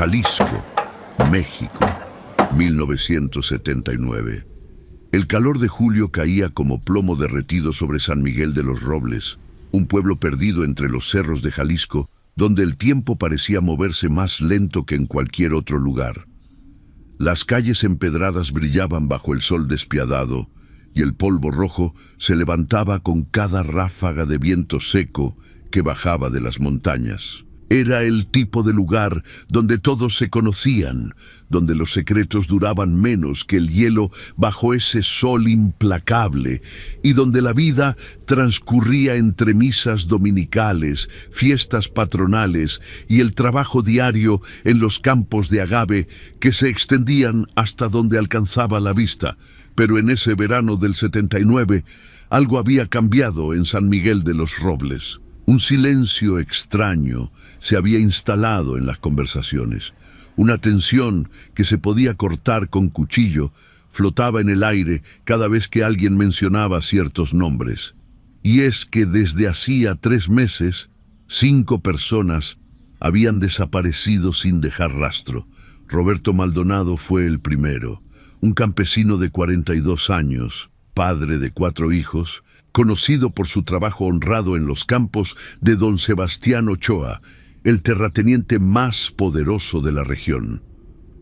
Jalisco, México, 1979. El calor de julio caía como plomo derretido sobre San Miguel de los Robles, un pueblo perdido entre los cerros de Jalisco, donde el tiempo parecía moverse más lento que en cualquier otro lugar. Las calles empedradas brillaban bajo el sol despiadado, y el polvo rojo se levantaba con cada ráfaga de viento seco que bajaba de las montañas. Era el tipo de lugar donde todos se conocían, donde los secretos duraban menos que el hielo bajo ese sol implacable, y donde la vida transcurría entre misas dominicales, fiestas patronales y el trabajo diario en los campos de agave que se extendían hasta donde alcanzaba la vista. Pero en ese verano del 79, algo había cambiado en San Miguel de los Robles. Un silencio extraño se había instalado en las conversaciones. Una tensión que se podía cortar con cuchillo flotaba en el aire cada vez que alguien mencionaba ciertos nombres. Y es que desde hacía 3 meses, 5 personas habían desaparecido sin dejar rastro. Roberto Maldonado fue el primero, un campesino de 42 años, padre de 4 hijos, conocido por su trabajo honrado en los campos de don Sebastián Ochoa, el terrateniente más poderoso de la región.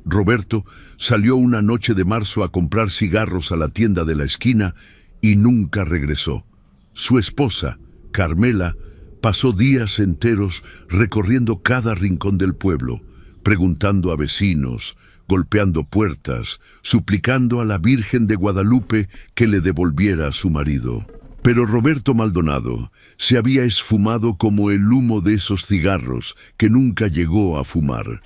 Roberto salió una noche de marzo a comprar cigarros a la tienda de la esquina y nunca regresó. Su esposa, Carmela, pasó días enteros recorriendo cada rincón del pueblo, preguntando a vecinos, golpeando puertas, suplicando a la Virgen de Guadalupe que le devolviera a su marido. Pero Roberto Maldonado se había esfumado como el humo de esos cigarros que nunca llegó a fumar.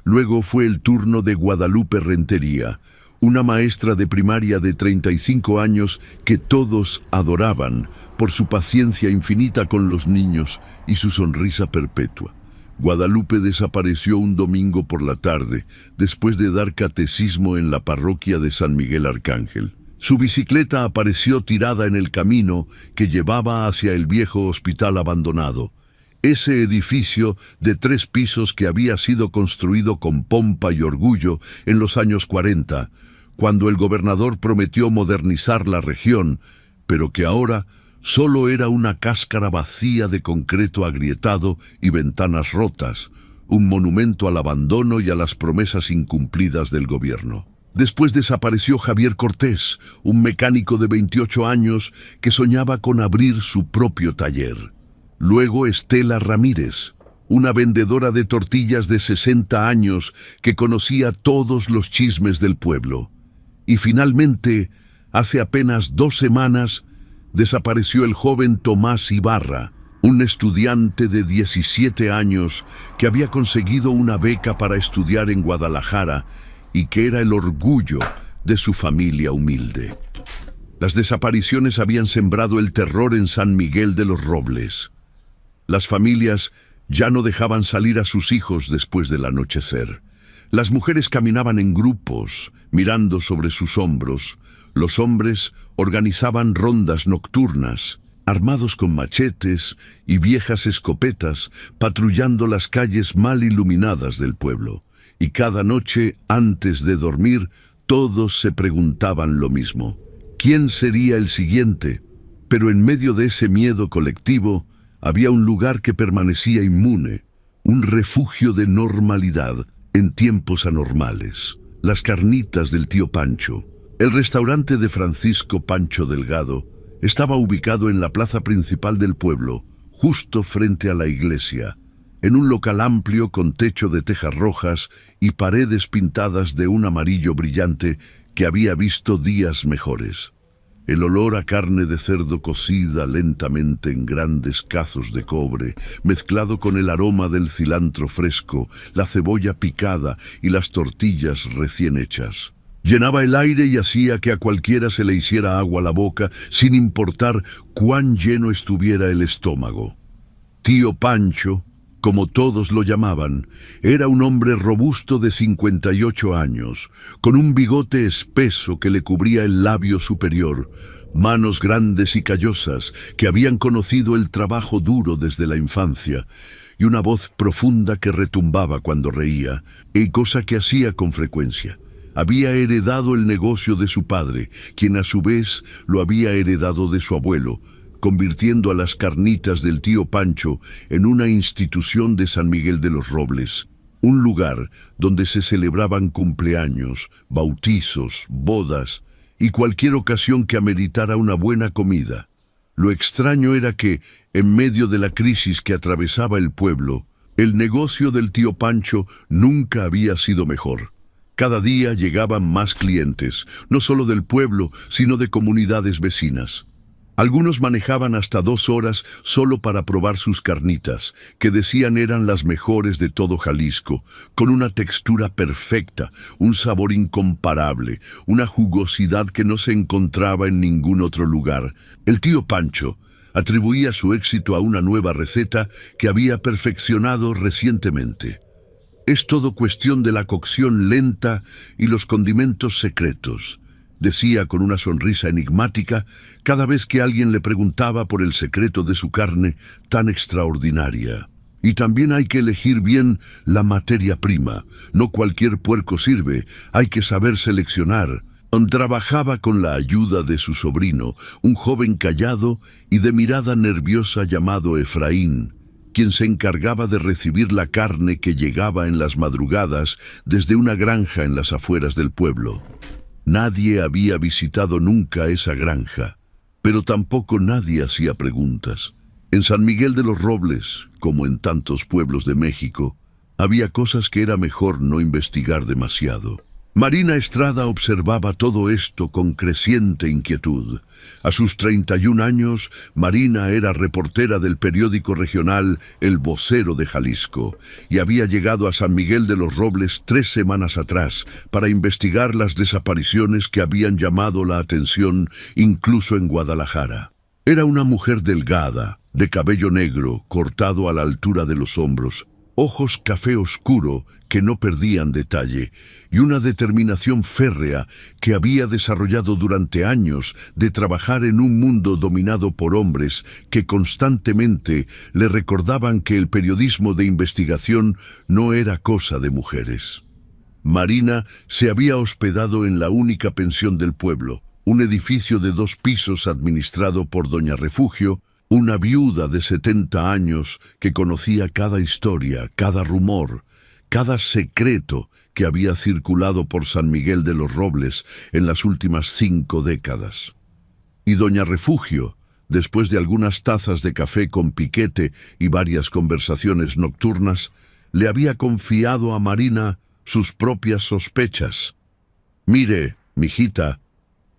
Luego fue el turno de Guadalupe Rentería, una maestra de primaria de 35 años que todos adoraban por su paciencia infinita con los niños y su sonrisa perpetua. Guadalupe desapareció un domingo por la tarde, después de dar catecismo en la parroquia de San Miguel Arcángel. Su bicicleta apareció tirada en el camino que llevaba hacia el viejo hospital abandonado, ese edificio de 3 pisos que había sido construido con pompa y orgullo en los años 40, cuando el gobernador prometió modernizar la región, pero que ahora solo era una cáscara vacía de concreto agrietado y ventanas rotas, un monumento al abandono y a las promesas incumplidas del gobierno. Después desapareció Javier Cortés, un mecánico de 28 años que soñaba con abrir su propio taller. Luego Estela Ramírez, una vendedora de tortillas de 60 años que conocía todos los chismes del pueblo. Y finalmente, hace apenas 2 semanas, desapareció el joven Tomás Ibarra, un estudiante de 17 años que había conseguido una beca para estudiar en Guadalajara y que era el orgullo de su familia humilde. Las desapariciones habían sembrado el terror en San Miguel de los Robles. Las familias ya no dejaban salir a sus hijos después del anochecer. Las mujeres caminaban en grupos, mirando sobre sus hombros. Los hombres organizaban rondas nocturnas, armados con machetes y viejas escopetas, patrullando las calles mal iluminadas del pueblo. Y cada noche, antes de dormir, todos se preguntaban lo mismo: ¿quién sería el siguiente? Pero en medio de ese miedo colectivo, había un lugar que permanecía inmune, un refugio de normalidad en tiempos anormales: las carnitas del tío Pancho. El restaurante de Francisco Pancho Delgado estaba ubicado en la plaza principal del pueblo, justo frente a la iglesia, en un local amplio con techo de tejas rojas y paredes pintadas de un amarillo brillante que había visto días mejores. El olor a carne de cerdo cocida lentamente en grandes cazos de cobre, mezclado con el aroma del cilantro fresco, la cebolla picada y las tortillas recién hechas, llenaba el aire y hacía que a cualquiera se le hiciera agua a la boca, sin importar cuán lleno estuviera el estómago. Tío Pancho, como todos lo llamaban, era un hombre robusto de 58 años, con un bigote espeso que le cubría el labio superior, manos grandes y callosas que habían conocido el trabajo duro desde la infancia, y una voz profunda que retumbaba cuando reía, y cosa que hacía con frecuencia. Había heredado el negocio de su padre, quien a su vez lo había heredado de su abuelo, convirtiendo a las carnitas del tío Pancho en una institución de San Miguel de los Robles, un lugar donde se celebraban cumpleaños, bautizos, bodas y cualquier ocasión que ameritara una buena comida. Lo extraño era que, en medio de la crisis que atravesaba el pueblo, el negocio del tío Pancho nunca había sido mejor. Cada día llegaban más clientes, no solo del pueblo, sino de comunidades vecinas. Algunos manejaban hasta 2 horas solo para probar sus carnitas, que decían eran las mejores de todo Jalisco, con una textura perfecta, un sabor incomparable, una jugosidad que no se encontraba en ningún otro lugar. El tío Pancho atribuía su éxito a una nueva receta que había perfeccionado recientemente. Es todo cuestión de la cocción lenta y los condimentos secretos, decía con una sonrisa enigmática cada vez que alguien le preguntaba por el secreto de su carne tan extraordinaria. Y también hay que elegir bien la materia prima. No cualquier puerco sirve, hay que saber seleccionar. Trabajaba con la ayuda de su sobrino, un joven callado y de mirada nerviosa llamado Efraín, quien se encargaba de recibir la carne que llegaba en las madrugadas desde una granja en las afueras del pueblo. Nadie había visitado nunca esa granja, pero tampoco nadie hacía preguntas. En San Miguel de los Robles, como en tantos pueblos de México, había cosas que era mejor no investigar demasiado. Marina Estrada observaba todo esto con creciente inquietud. A sus 31 años, Marina era reportera del periódico regional El Vocero de Jalisco y había llegado a San Miguel de los Robles 3 semanas atrás para investigar las desapariciones que habían llamado la atención incluso en Guadalajara. Era una mujer delgada, de cabello negro, cortado a la altura de los hombros, ojos café oscuro que no perdían detalle y una determinación férrea que había desarrollado durante años de trabajar en un mundo dominado por hombres que constantemente le recordaban que el periodismo de investigación no era cosa de mujeres. Marina se había hospedado en la única pensión del pueblo, un edificio de 2 pisos administrado por doña Refugio, una viuda de 70 años que conocía cada historia, cada rumor, cada secreto que había circulado por San Miguel de los Robles en las últimas 5 décadas. Y doña Refugio, después de algunas tazas de café con piquete y varias conversaciones nocturnas, le había confiado a Marina sus propias sospechas. «Mire, mijita»,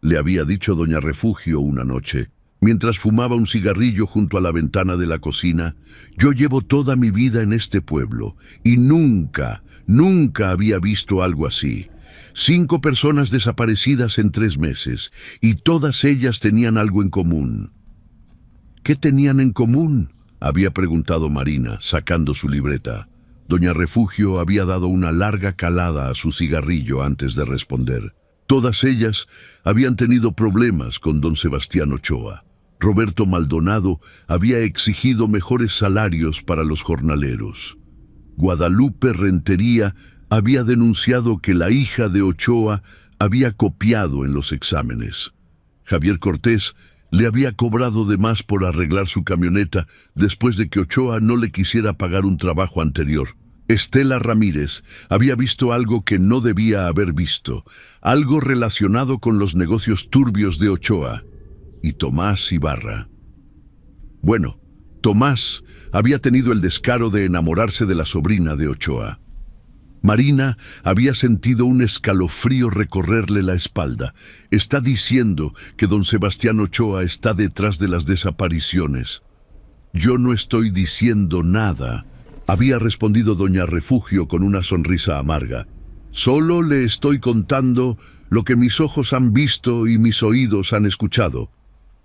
le había dicho doña Refugio una noche, mientras fumaba un cigarrillo junto a la ventana de la cocina, «yo llevo toda mi vida en este pueblo y nunca había visto algo así. 5 personas desaparecidas en 3 meses y todas ellas tenían algo en común». «¿Qué tenían en común?», había preguntado Marina, sacando su libreta. Doña Refugio había dado una larga calada a su cigarrillo antes de responder. Todas ellas habían tenido problemas con don Sebastián Ochoa. Roberto Maldonado había exigido mejores salarios para los jornaleros. Guadalupe Rentería había denunciado que la hija de Ochoa había copiado en los exámenes. Javier Cortés le había cobrado de más por arreglar su camioneta después de que Ochoa no le quisiera pagar un trabajo anterior. Estela Ramírez había visto algo que no debía haber visto, algo relacionado con los negocios turbios de Ochoa. Y Tomás Ibarra. Bueno, Tomás había tenido el descaro de enamorarse de la sobrina de Ochoa. Marina había sentido un escalofrío recorrerle la espalda. Está diciendo que don Sebastián Ochoa está detrás de las desapariciones. «Yo no estoy diciendo nada», había respondido doña Refugio con una sonrisa amarga. «Solo le estoy contando lo que mis ojos han visto y mis oídos han escuchado.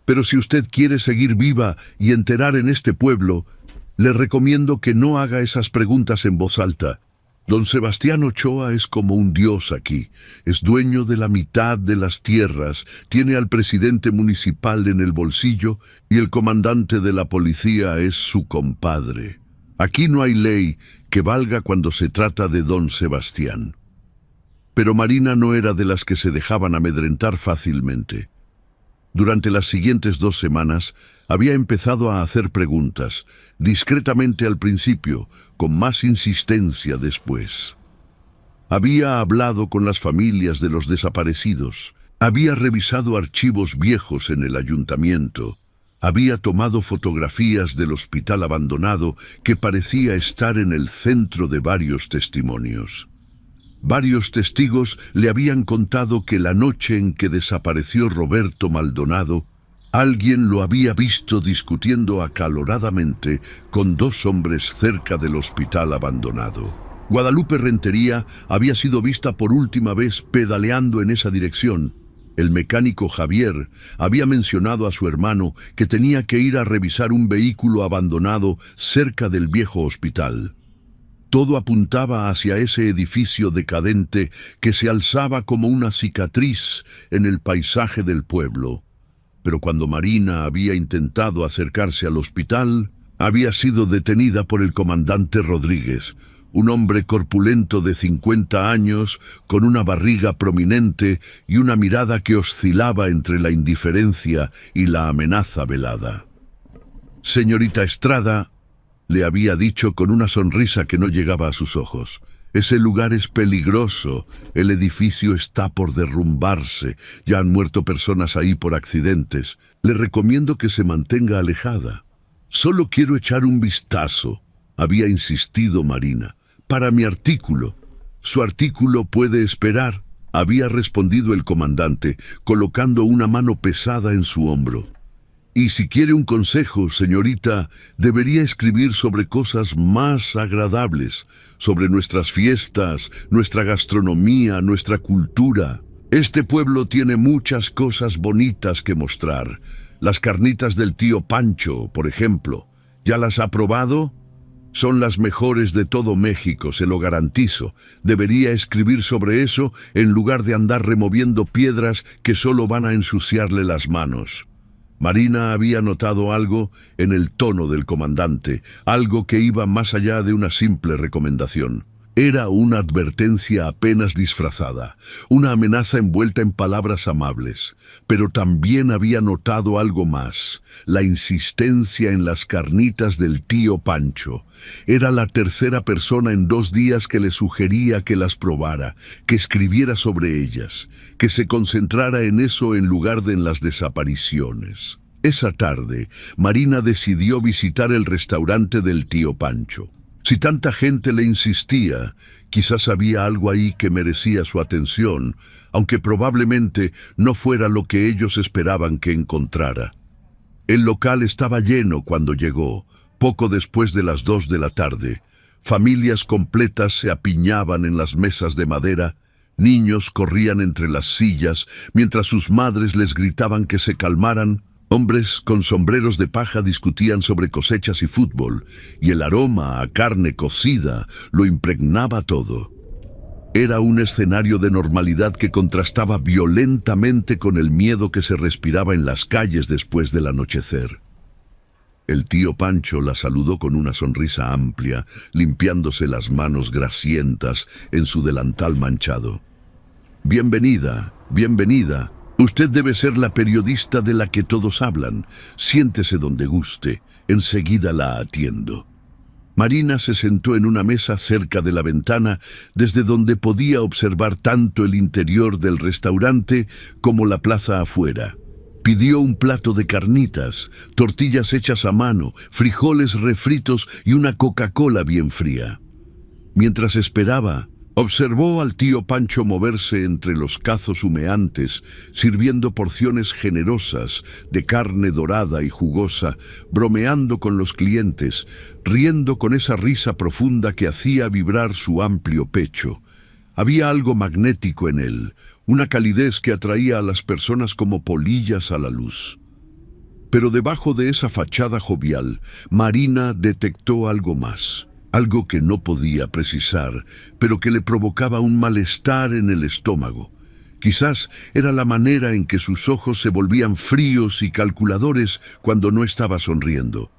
Pero si usted quiere seguir viva y enterar en este pueblo, le recomiendo que no haga esas preguntas en voz alta. Don Sebastián Ochoa es como un dios aquí. Es dueño de la mitad de las tierras, tiene al presidente municipal en el bolsillo y el comandante de la policía es su compadre». Aquí no hay ley que valga cuando se trata de don Sebastián. Pero Marina no era de las que se dejaban amedrentar fácilmente. Durante las siguientes 2 semanas había empezado a hacer preguntas, discretamente al principio, con más insistencia después. Había hablado con las familias de los desaparecidos, había revisado archivos viejos en el ayuntamiento, había tomado fotografías del hospital abandonado que parecía estar en el centro de varios testimonios. Varios testigos le habían contado que la noche en que desapareció Roberto Maldonado, alguien lo había visto discutiendo acaloradamente con 2 hombres cerca del hospital abandonado. Guadalupe Rentería había sido vista por última vez pedaleando en esa dirección. El mecánico Javier había mencionado a su hermano que tenía que ir a revisar un vehículo abandonado cerca del viejo hospital. Todo apuntaba hacia ese edificio decadente que se alzaba como una cicatriz en el paisaje del pueblo. Pero cuando Marina había intentado acercarse al hospital, había sido detenida por el comandante Rodríguez, un hombre corpulento de 50 años, con una barriga prominente y una mirada que oscilaba entre la indiferencia y la amenaza velada. «Señorita Estrada», le había dicho con una sonrisa que no llegaba a sus ojos, «ese lugar es peligroso, el edificio está por derrumbarse, ya han muerto personas ahí por accidentes. Le recomiendo que se mantenga alejada». «Solo quiero echar un vistazo», había insistido Marina, «para mi artículo». «Su artículo puede esperar», había respondido el comandante, colocando una mano pesada en su hombro. «Y si quiere un consejo, señorita, debería escribir sobre cosas más agradables, sobre nuestras fiestas, nuestra gastronomía, nuestra cultura. Este pueblo tiene muchas cosas bonitas que mostrar. Las carnitas del tío Pancho, por ejemplo. ¿Ya las ha probado? Son las mejores de todo México, se lo garantizo. Debería escribir sobre eso en lugar de andar removiendo piedras que solo van a ensuciarle las manos». Marina había notado algo en el tono del comandante, algo que iba más allá de una simple recomendación. Era una advertencia apenas disfrazada, una amenaza envuelta en palabras amables, pero también había notado algo más, la insistencia en las carnitas del tío Pancho. Era la tercera persona en 2 días que le sugería que las probara, que escribiera sobre ellas, que se concentrara en eso en lugar de en las desapariciones. Esa tarde, Marina decidió visitar el restaurante del tío Pancho. Si tanta gente le insistía, quizás había algo ahí que merecía su atención, aunque probablemente no fuera lo que ellos esperaban que encontrara. El local estaba lleno cuando llegó, poco después de las 2 de la tarde. Familias completas se apiñaban en las mesas de madera, niños corrían entre las sillas, mientras sus madres les gritaban que se calmaran. Hombres con sombreros de paja discutían sobre cosechas y fútbol, y el aroma a carne cocida lo impregnaba todo. Era un escenario de normalidad que contrastaba violentamente con el miedo que se respiraba en las calles después del anochecer. El tío Pancho la saludó con una sonrisa amplia, limpiándose las manos grasientas en su delantal manchado. «Bienvenida, bienvenida. Usted debe ser la periodista de la que todos hablan. Siéntese donde guste. Enseguida la atiendo». Marina se sentó en una mesa cerca de la ventana, desde donde podía observar tanto el interior del restaurante como la plaza afuera. Pidió un plato de carnitas, tortillas hechas a mano, frijoles refritos y una Coca-Cola bien fría. Mientras esperaba, observó al tío Pancho moverse entre los cazos humeantes, sirviendo porciones generosas de carne dorada y jugosa, bromeando con los clientes, riendo con esa risa profunda que hacía vibrar su amplio pecho. Había algo magnético en él, una calidez que atraía a las personas como polillas a la luz. Pero debajo de esa fachada jovial, Marina detectó algo más. Algo que no podía precisar, pero que le provocaba un malestar en el estómago. Quizás era la manera en que sus ojos se volvían fríos y calculadores cuando no estaba sonriendo.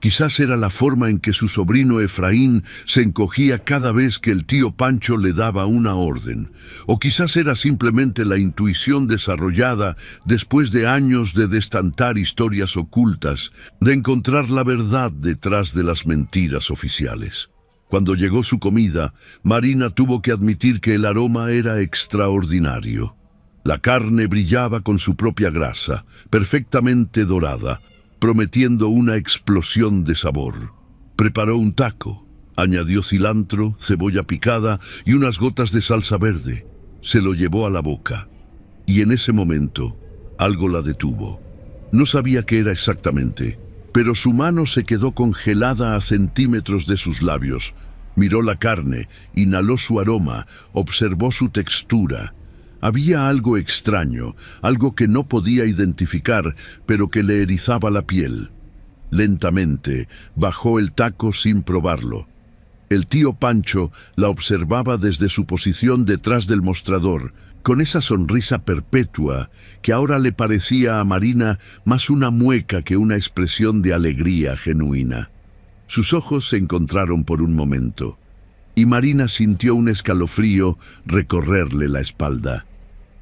Quizás era la forma en que su sobrino Efraín se encogía cada vez que el tío Pancho le daba una orden, o quizás era simplemente la intuición desarrollada después de años de destantar historias ocultas, de encontrar la verdad detrás de las mentiras oficiales. Cuando llegó su comida, Marina tuvo que admitir que el aroma era extraordinario. La carne brillaba con su propia grasa, perfectamente dorada, prometiendo una explosión de sabor. Preparó un taco, añadió cilantro, cebolla picada y unas gotas de salsa verde. Se lo llevó a la boca, y en ese momento algo la detuvo. No sabía qué era exactamente, pero su mano se quedó congelada a centímetros de sus labios. Miró la carne, inhaló su aroma, observó su textura. Había algo extraño, algo que no podía identificar, pero que le erizaba la piel. Lentamente bajó el taco sin probarlo. El tío Pancho la observaba desde su posición detrás del mostrador, con esa sonrisa perpetua que ahora le parecía a Marina más una mueca que una expresión de alegría genuina. Sus ojos se encontraron por un momento, y Marina sintió un escalofrío recorrerle la espalda.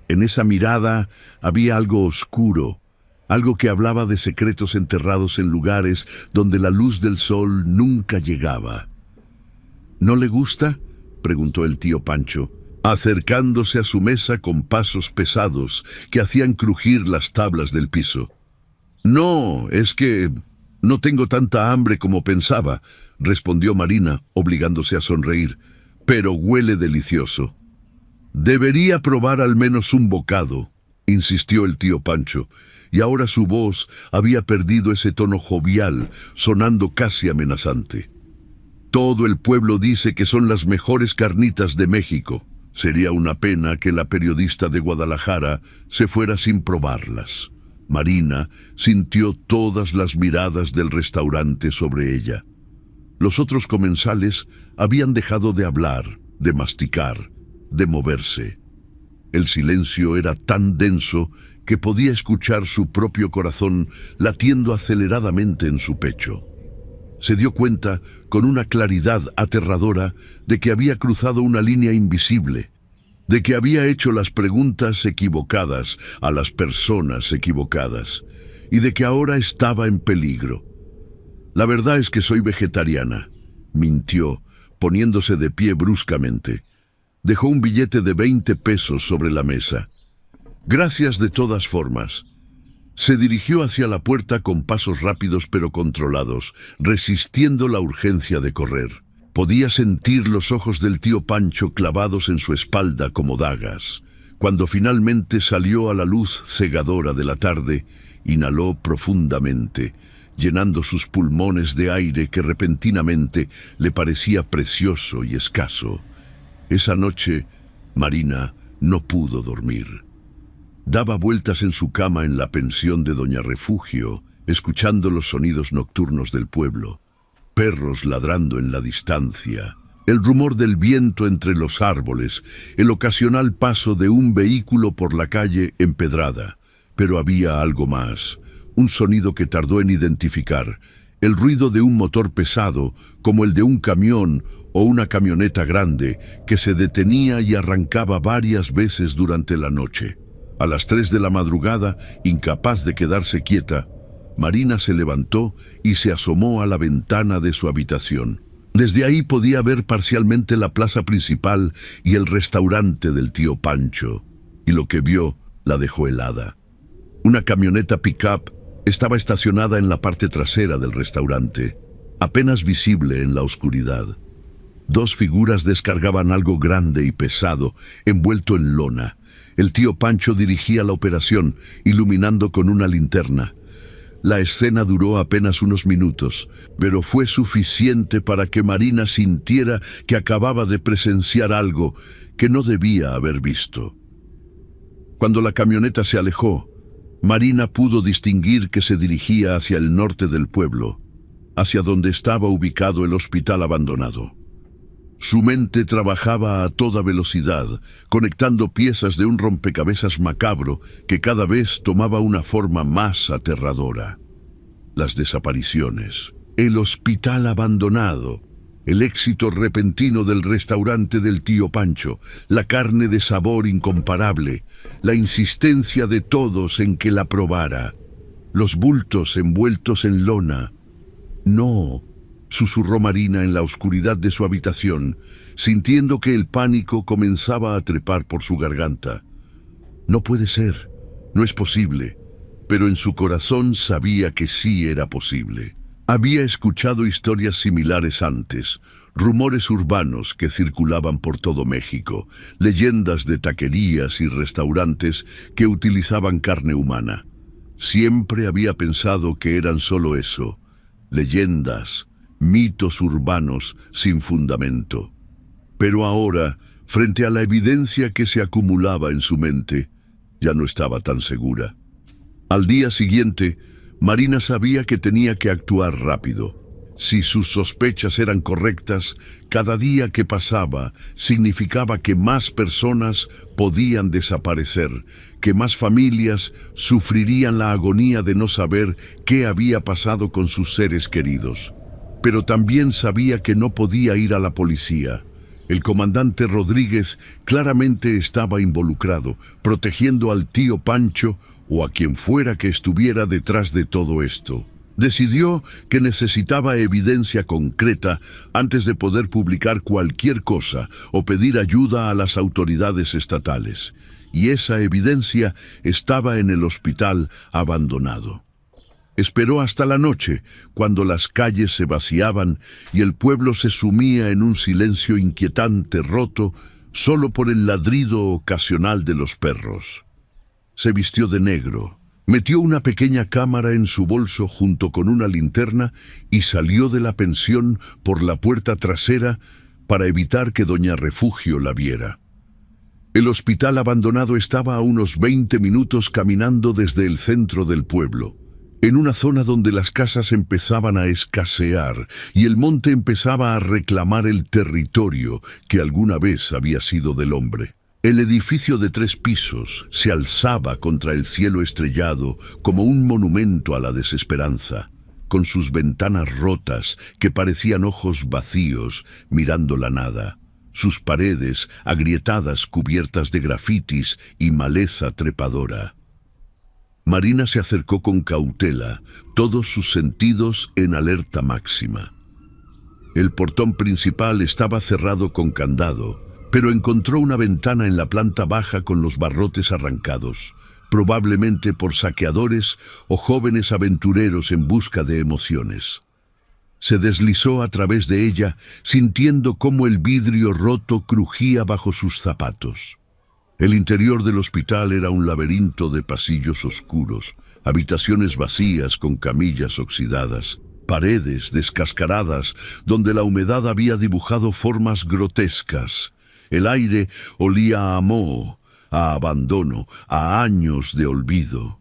En esa mirada había algo oscuro, algo que hablaba de secretos enterrados en lugares donde la luz del sol nunca llegaba. ¿No le gusta?, preguntó el tío Pancho, acercándose a su mesa con pasos pesados que hacían crujir las tablas del piso. «No, es que no tengo tanta hambre como pensaba», respondió Marina, obligándose a sonreír, «pero huele delicioso». «Debería probar al menos un bocado», insistió el tío Pancho, y ahora su voz había perdido ese tono jovial, sonando casi amenazante. «Todo el pueblo dice que son las mejores carnitas de México. Sería una pena que la periodista de Guadalajara se fuera sin probarlas». Marina sintió todas las miradas del restaurante sobre ella. Los otros comensales habían dejado de hablar, de masticar, de moverse. El silencio era tan denso que podía escuchar su propio corazón latiendo aceleradamente en su pecho. Se dio cuenta, con una claridad aterradora, de que había cruzado una línea invisible, de que había hecho las preguntas equivocadas a las personas equivocadas, y de que ahora estaba en peligro. «La verdad es que soy vegetariana», mintió, poniéndose de pie bruscamente. Dejó un billete de 20 pesos sobre la mesa. «Gracias de todas formas». Se dirigió hacia la puerta con pasos rápidos pero controlados, resistiendo la urgencia de correr. Podía sentir los ojos del tío Pancho clavados en su espalda como dagas. Cuando finalmente salió a la luz cegadora de la tarde, inhaló profundamente, llenando sus pulmones de aire que repentinamente le parecía precioso y escaso. Esa noche, Marina no pudo dormir. Daba vueltas en su cama en la pensión de Doña Refugio, escuchando los sonidos nocturnos del pueblo. Perros ladrando en la distancia, el rumor del viento entre los árboles, el ocasional paso de un vehículo por la calle empedrada. Pero había algo más, un sonido que tardó en identificar, el ruido de un motor pesado, como el de un camión o una camioneta grande, que se detenía y arrancaba varias veces durante la noche. A las 3 de la madrugada, incapaz de quedarse quieta, Marina se levantó y se asomó a la ventana de su habitación. Desde ahí podía ver parcialmente la plaza principal y el restaurante del tío Pancho, y lo que vio la dejó helada. Una camioneta pick-up estaba estacionada en la parte trasera del restaurante, apenas visible en la oscuridad. 2 figuras descargaban algo grande y pesado, envuelto en lona. El tío Pancho dirigía la operación, iluminando con una linterna. La escena duró apenas unos minutos, pero fue suficiente para que Marina sintiera que acababa de presenciar algo que no debía haber visto. Cuando la camioneta se alejó, Marina pudo distinguir que se dirigía hacia el norte del pueblo, hacia donde estaba ubicado el hospital abandonado. Su mente trabajaba a toda velocidad, conectando piezas de un rompecabezas macabro que cada vez tomaba una forma más aterradora. Las desapariciones, El hospital abandonado, el éxito repentino del restaurante del tío Pancho, la carne de sabor incomparable, la insistencia de todos en que la probara, los bultos envueltos en lona. No, susurró Marina en la oscuridad de su habitación, sintiendo que el pánico comenzaba a trepar por su garganta. No puede ser, no es posible, pero en su corazón sabía que sí era posible. Había escuchado historias similares antes, rumores urbanos que circulaban por todo México, leyendas de taquerías y restaurantes que utilizaban carne humana. Siempre había pensado que eran solo eso, leyendas, mitos urbanos sin fundamento. Pero ahora, frente a la evidencia que se acumulaba en su mente, ya no estaba tan segura. Al día siguiente, Marina sabía que tenía que actuar rápido. Si sus sospechas eran correctas, cada día que pasaba significaba que más personas podían desaparecer, que más familias sufrirían la agonía de no saber qué había pasado con sus seres queridos. Pero también sabía que no podía ir a la policía. El comandante Rodríguez claramente estaba involucrado, protegiendo al tío Pancho o a quien fuera que estuviera detrás de todo esto. Decidió que necesitaba evidencia concreta antes de poder publicar cualquier cosa o pedir ayuda a las autoridades estatales. Y esa evidencia estaba en el hospital abandonado. Esperó hasta la noche, cuando las calles se vaciaban y el pueblo se sumía en un silencio inquietante roto solo por el ladrido ocasional de los perros. Se vistió de negro, metió una pequeña cámara en su bolso junto con una linterna y salió de la pensión por la puerta trasera para evitar que doña Refugio la viera. El hospital abandonado estaba a unos 20 minutos caminando desde el centro del pueblo, en una zona donde las casas empezaban a escasear y el monte empezaba a reclamar el territorio que alguna vez había sido del hombre. El edificio de 3 pisos se alzaba contra el cielo estrellado como un monumento a la desesperanza, con sus ventanas rotas que parecían ojos vacíos mirando la nada, sus paredes agrietadas cubiertas de grafitis y maleza trepadora. Marina se acercó con cautela, todos sus sentidos en alerta máxima. El portón principal estaba cerrado con candado, pero encontró una ventana en la planta baja con los barrotes arrancados, probablemente por saqueadores o jóvenes aventureros en busca de emociones. Se deslizó a través de ella, sintiendo cómo el vidrio roto crujía bajo sus zapatos. El interior del hospital era un laberinto de pasillos oscuros, habitaciones vacías con camillas oxidadas, paredes descascaradas donde la humedad había dibujado formas grotescas. El aire olía a moho, a abandono, a años de olvido.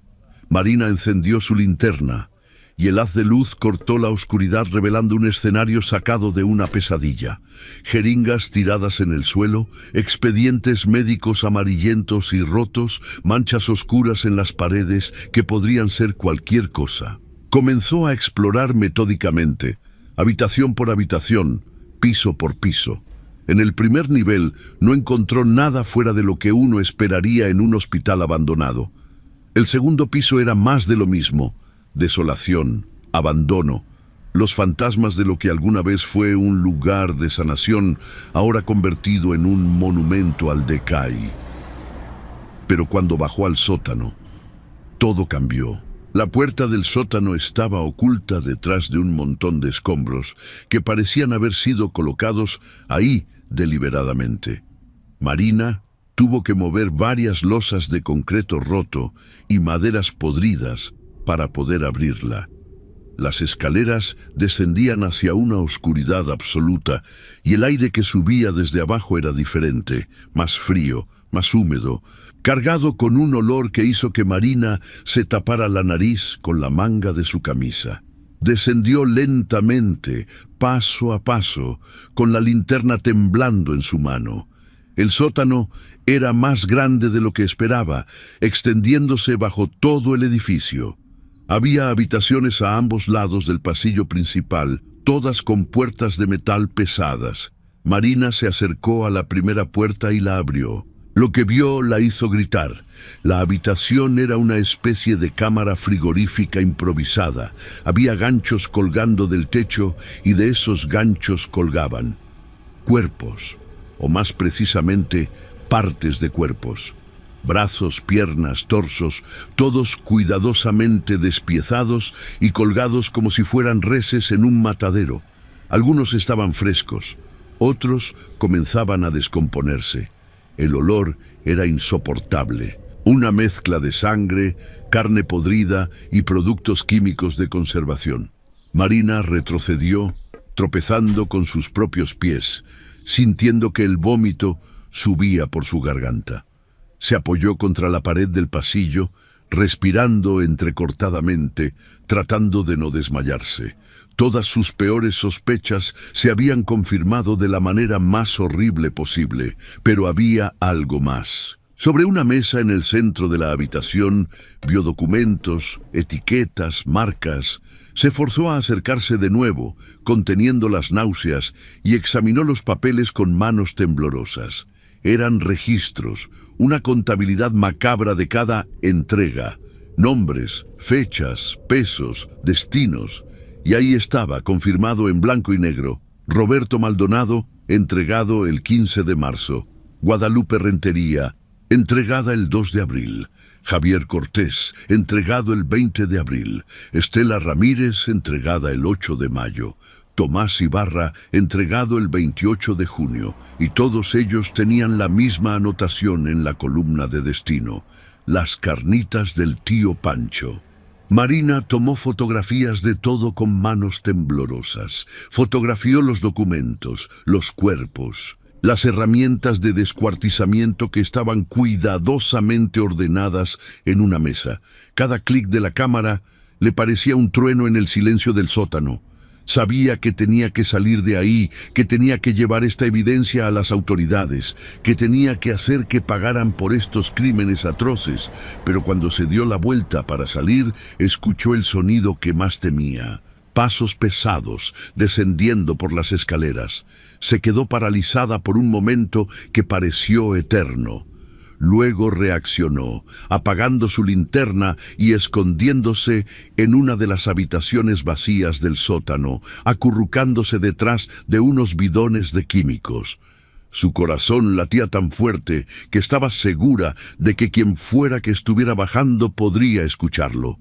Marina encendió su linterna y el haz de luz cortó la oscuridad revelando un escenario sacado de una pesadilla. Jeringas tiradas en el suelo, expedientes médicos amarillentos y rotos, manchas oscuras en las paredes que podrían ser cualquier cosa. Comenzó a explorar metódicamente, habitación por habitación, piso por piso. En el primer nivel no encontró nada fuera de lo que uno esperaría en un hospital abandonado. El segundo piso era más de lo mismo. Desolación, abandono, los fantasmas de lo que alguna vez fue un lugar de sanación, ahora convertido en un monumento al decay. Pero cuando bajó al sótano, todo cambió. La puerta del sótano estaba oculta detrás de un montón de escombros que parecían haber sido colocados ahí deliberadamente. Marina tuvo que mover varias losas de concreto roto y maderas podridas para poder abrirla. Las escaleras descendían hacia una oscuridad absoluta y el aire que subía desde abajo era diferente, más frío, más húmedo, cargado con un olor que hizo que Marina se tapara la nariz con la manga de su camisa. Descendió lentamente, paso a paso, con la linterna temblando en su mano. El sótano era más grande de lo que esperaba, extendiéndose bajo todo el edificio. Había habitaciones a ambos lados del pasillo principal, todas con puertas de metal pesadas. Marina se acercó a la primera puerta y la abrió. Lo que vio la hizo gritar. La habitación era una especie de cámara frigorífica improvisada. Había ganchos colgando del techo y de esos ganchos colgaban cuerpos, o más precisamente, partes de cuerpos. Brazos, piernas, torsos, todos cuidadosamente despiezados y colgados como si fueran reses en un matadero. Algunos estaban frescos, otros comenzaban a descomponerse. El olor era insoportable, una mezcla de sangre, carne podrida y productos químicos de conservación. Marina retrocedió, tropezando con sus propios pies, sintiendo que el vómito subía por su garganta. Se apoyó contra la pared del pasillo, respirando entrecortadamente, tratando de no desmayarse. Todas sus peores sospechas se habían confirmado de la manera más horrible posible, pero había algo más. Sobre una mesa en el centro de la habitación, vio documentos, etiquetas, marcas. Se forzó a acercarse de nuevo, conteniendo las náuseas, y examinó los papeles con manos temblorosas. Eran registros, una contabilidad macabra de cada entrega, nombres, fechas, pesos, destinos. Y ahí estaba, confirmado en blanco y negro: Roberto Maldonado, entregado el 15 de marzo. Guadalupe Rentería, entregada el 2 de abril. Javier Cortés, entregado el 20 de abril. Estela Ramírez, entregada el 8 de mayo. Tomás Ibarra, entregado el 28 de junio. Y todos ellos tenían la misma anotación en la columna de destino: las carnitas del tío Pancho. Marina tomó fotografías de todo con manos temblorosas. Fotografió los documentos, los cuerpos, las herramientas de descuartizamiento que estaban cuidadosamente ordenadas en una mesa. Cada clic de la cámara le parecía un trueno en el silencio del sótano. Sabía que tenía que salir de ahí, que tenía que llevar esta evidencia a las autoridades, que tenía que hacer que pagaran por estos crímenes atroces, pero cuando se dio la vuelta para salir, escuchó el sonido que más temía: pasos pesados descendiendo por las escaleras. Se quedó paralizada por un momento que pareció eterno. Luego reaccionó, apagando su linterna y escondiéndose en una de las habitaciones vacías del sótano, acurrucándose detrás de unos bidones de químicos. Su corazón latía tan fuerte que estaba segura de que quien fuera que estuviera bajando podría escucharlo.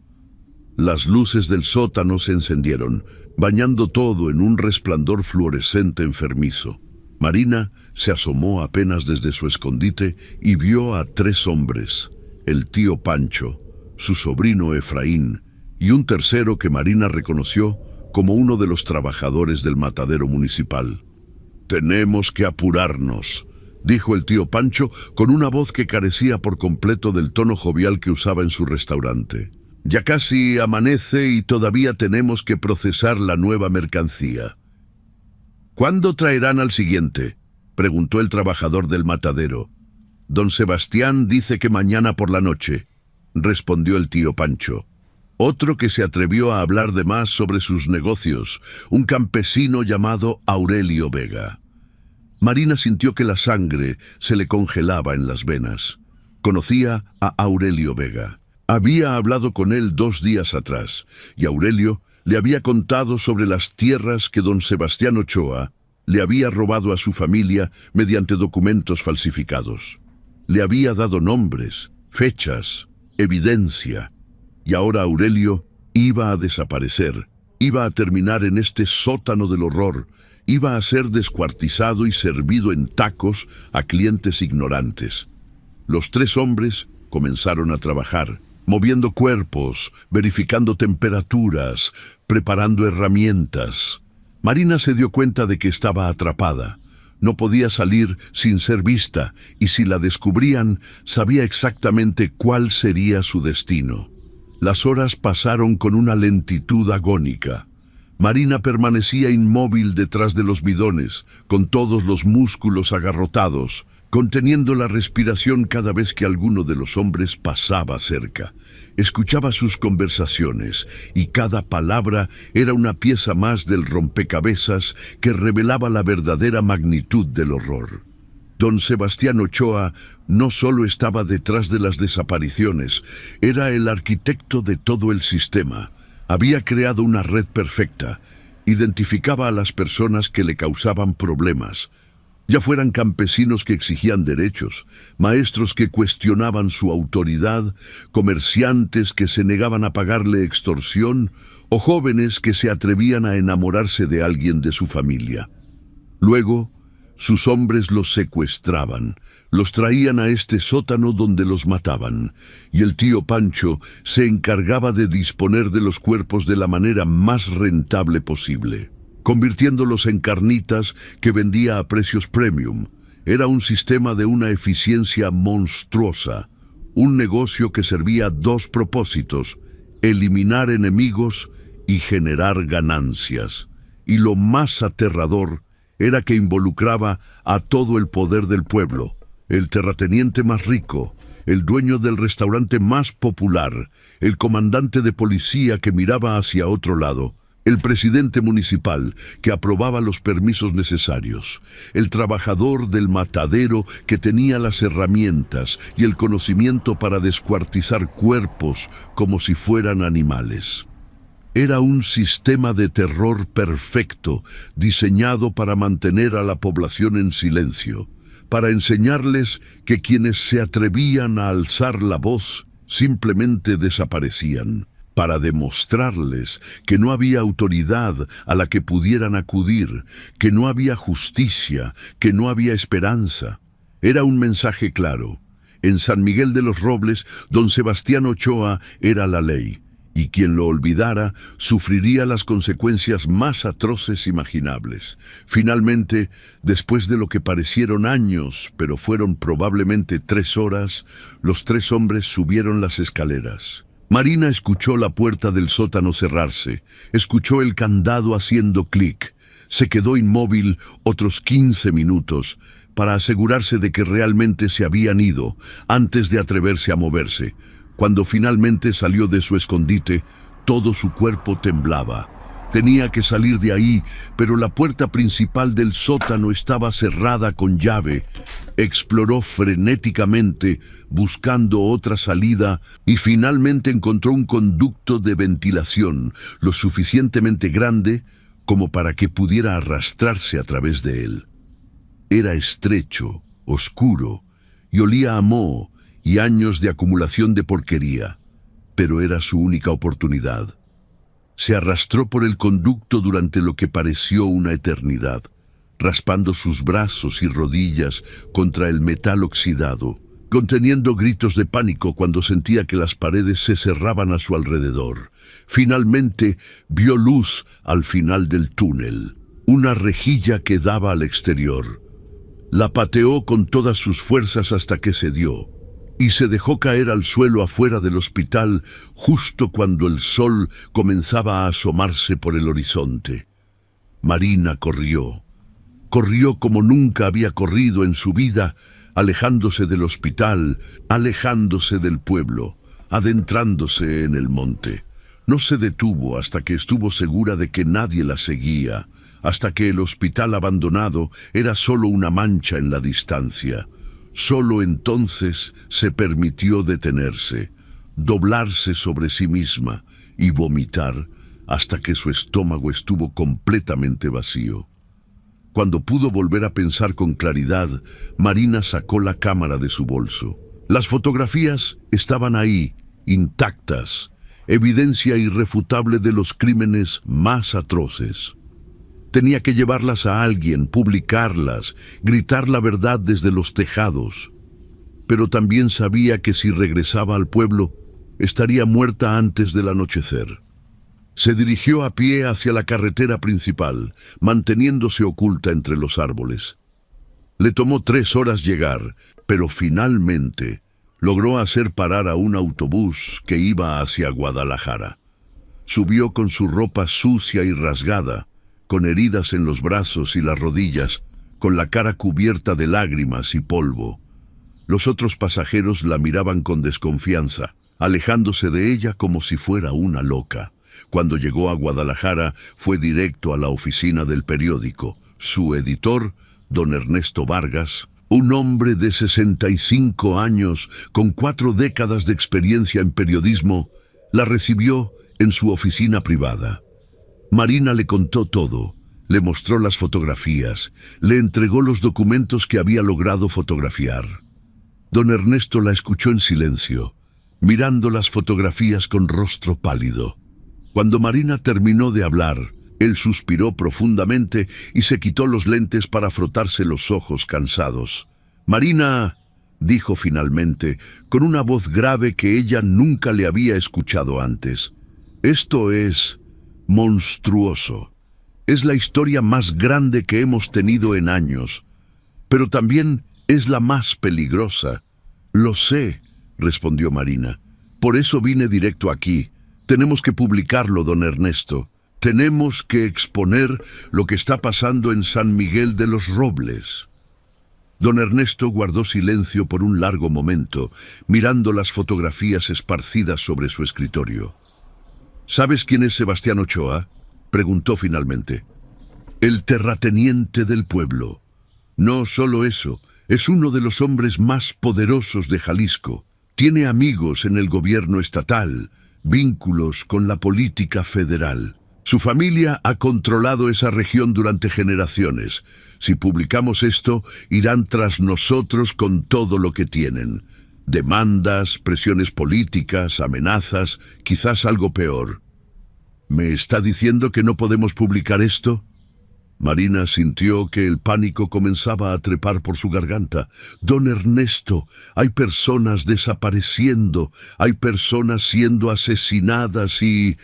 Las luces del sótano se encendieron, bañando todo en un resplandor fluorescente enfermizo. Marina se asomó apenas desde su escondite y vio a 3 hombres: el tío Pancho, su sobrino Efraín y un tercero que Marina reconoció como uno de los trabajadores del matadero municipal. «Tenemos que apurarnos», dijo el tío Pancho con una voz que carecía por completo del tono jovial que usaba en su restaurante. «Ya casi amanece y todavía tenemos que procesar la nueva mercancía». «¿Cuándo traerán al siguiente?», preguntó el trabajador del matadero. «Don Sebastián dice que mañana por la noche», respondió el tío Pancho. Otro que se atrevió a hablar de más sobre sus negocios, un campesino llamado Aurelio Vega. Marina sintió que la sangre se le congelaba en las venas. Conocía a Aurelio Vega. Había hablado con él 2 días atrás, y Aurelio le había contado sobre las tierras que don Sebastián Ochoa le había robado a su familia mediante documentos falsificados. Le había dado nombres, fechas, evidencia, y ahora Aurelio iba a desaparecer, iba a terminar en este sótano del horror, iba a ser descuartizado y servido en tacos a clientes ignorantes. Los 3 hombres comenzaron a trabajar, moviendo cuerpos, verificando temperaturas, preparando herramientas. Marina se dio cuenta de que estaba atrapada. No podía salir sin ser vista, y si la descubrían, sabía exactamente cuál sería su destino. Las horas pasaron con una lentitud agónica. Marina permanecía inmóvil detrás de los bidones, con todos los músculos agarrotados, conteniendo la respiración cada vez que alguno de los hombres pasaba cerca. Escuchaba sus conversaciones y cada palabra era una pieza más del rompecabezas que revelaba la verdadera magnitud del horror. Don Sebastián Ochoa no solo estaba detrás de las desapariciones, era el arquitecto de todo el sistema. Había creado una red perfecta, identificaba a las personas que le causaban problemas, ya fueran campesinos que exigían derechos, maestros que cuestionaban su autoridad, comerciantes que se negaban a pagarle extorsión, o jóvenes que se atrevían a enamorarse de alguien de su familia. Luego, sus hombres los secuestraban, los traían a este sótano donde los mataban, y el tío Pancho se encargaba de disponer de los cuerpos de la manera más rentable posible, convirtiéndolos en carnitas que vendía a precios premium. Era un sistema de una eficiencia monstruosa, un negocio que servía a dos propósitos: eliminar enemigos y generar ganancias. Y lo más aterrador era que involucraba a todo el poder del pueblo, el terrateniente más rico, el dueño del restaurante más popular, el comandante de policía que miraba hacia otro lado, el presidente municipal que aprobaba los permisos necesarios, el trabajador del matadero que tenía las herramientas y el conocimiento para descuartizar cuerpos como si fueran animales. Era un sistema de terror perfecto, diseñado para mantener a la población en silencio, para enseñarles que quienes se atrevían a alzar la voz simplemente desaparecían, para demostrarles que no había autoridad a la que pudieran acudir, que no había justicia, que no había esperanza. Era un mensaje claro. En San Miguel de los Robles, don Sebastián Ochoa era la ley, y quien lo olvidara sufriría las consecuencias más atroces imaginables. Finalmente, después de lo que parecieron años, pero fueron probablemente 3 horas, los 3 hombres subieron las escaleras. Marina escuchó la puerta del sótano cerrarse, escuchó el candado haciendo clic, se quedó inmóvil otros 15 minutos para asegurarse de que realmente se habían ido antes de atreverse a moverse. Cuando finalmente salió de su escondite, todo su cuerpo temblaba. Tenía que salir de ahí, pero la puerta principal del sótano estaba cerrada con llave. Exploró frenéticamente, buscando otra salida, y finalmente encontró un conducto de ventilación lo suficientemente grande como para que pudiera arrastrarse a través de él. Era estrecho, oscuro, y olía a moho y años de acumulación de porquería, pero era su única oportunidad. Se arrastró por el conducto durante lo que pareció una eternidad, raspando sus brazos y rodillas contra el metal oxidado, conteniendo gritos de pánico cuando sentía que las paredes se cerraban a su alrededor. Finalmente vio luz al final del túnel, una rejilla que daba al exterior. La pateó con todas sus fuerzas hasta que cedió, y se dejó caer al suelo afuera del hospital justo cuando el sol comenzaba a asomarse por el horizonte. Marina corrió como nunca había corrido en su vida, alejándose del hospital, alejándose del pueblo, adentrándose en el monte. No se detuvo hasta que estuvo segura de que nadie la seguía, hasta que el hospital abandonado era solo una mancha en la distancia. Solo entonces se permitió detenerse, doblarse sobre sí misma y vomitar hasta que su estómago estuvo completamente vacío. Cuando pudo volver a pensar con claridad, Marina sacó la cámara de su bolso. Las fotografías estaban ahí, intactas, evidencia irrefutable de los crímenes más atroces. Tenía que llevarlas a alguien, publicarlas, gritar la verdad desde los tejados. Pero también sabía que si regresaba al pueblo, estaría muerta antes del anochecer. Se dirigió a pie hacia la carretera principal, manteniéndose oculta entre los árboles. Le tomó 3 horas llegar, pero finalmente logró hacer parar a un autobús que iba hacia Guadalajara. Subió con su ropa sucia y rasgada, con heridas en los brazos y las rodillas, con la cara cubierta de lágrimas y polvo. Los otros pasajeros la miraban con desconfianza, alejándose de ella como si fuera una loca. Cuando llegó a Guadalajara, fue directo a la oficina del periódico. Su editor, don Ernesto Vargas, un hombre de 65 años, con 4 décadas de experiencia en periodismo, la recibió en su oficina privada. Marina le contó todo, le mostró las fotografías, le entregó los documentos que había logrado fotografiar. Don Ernesto la escuchó en silencio, mirando las fotografías con rostro pálido. Cuando Marina terminó de hablar, él suspiró profundamente y se quitó los lentes para frotarse los ojos cansados. «Marina», dijo finalmente, con una voz grave que ella nunca le había escuchado antes, «esto es monstruoso. Es la historia más grande que hemos tenido en años, pero también es la más peligrosa». «Lo sé», respondió Marina. «Por eso vine directo aquí. Tenemos que publicarlo, don Ernesto. Tenemos que exponer lo que está pasando en San Miguel de los Robles». Don Ernesto guardó silencio por un largo momento, mirando las fotografías esparcidas sobre su escritorio. «¿Sabes quién es Sebastián Ochoa?», preguntó finalmente. «El terrateniente del pueblo. No solo eso, es uno de los hombres más poderosos de Jalisco. Tiene amigos en el gobierno estatal, vínculos con la política federal. Su familia ha controlado esa región durante generaciones. Si publicamos esto, irán tras nosotros con todo lo que tienen. Demandas, presiones políticas, amenazas, quizás algo peor». «¿Me está diciendo que no podemos publicar esto?» Marina sintió que el pánico comenzaba a trepar por su garganta. «Don Ernesto, hay personas desapareciendo, hay personas siendo asesinadas y...»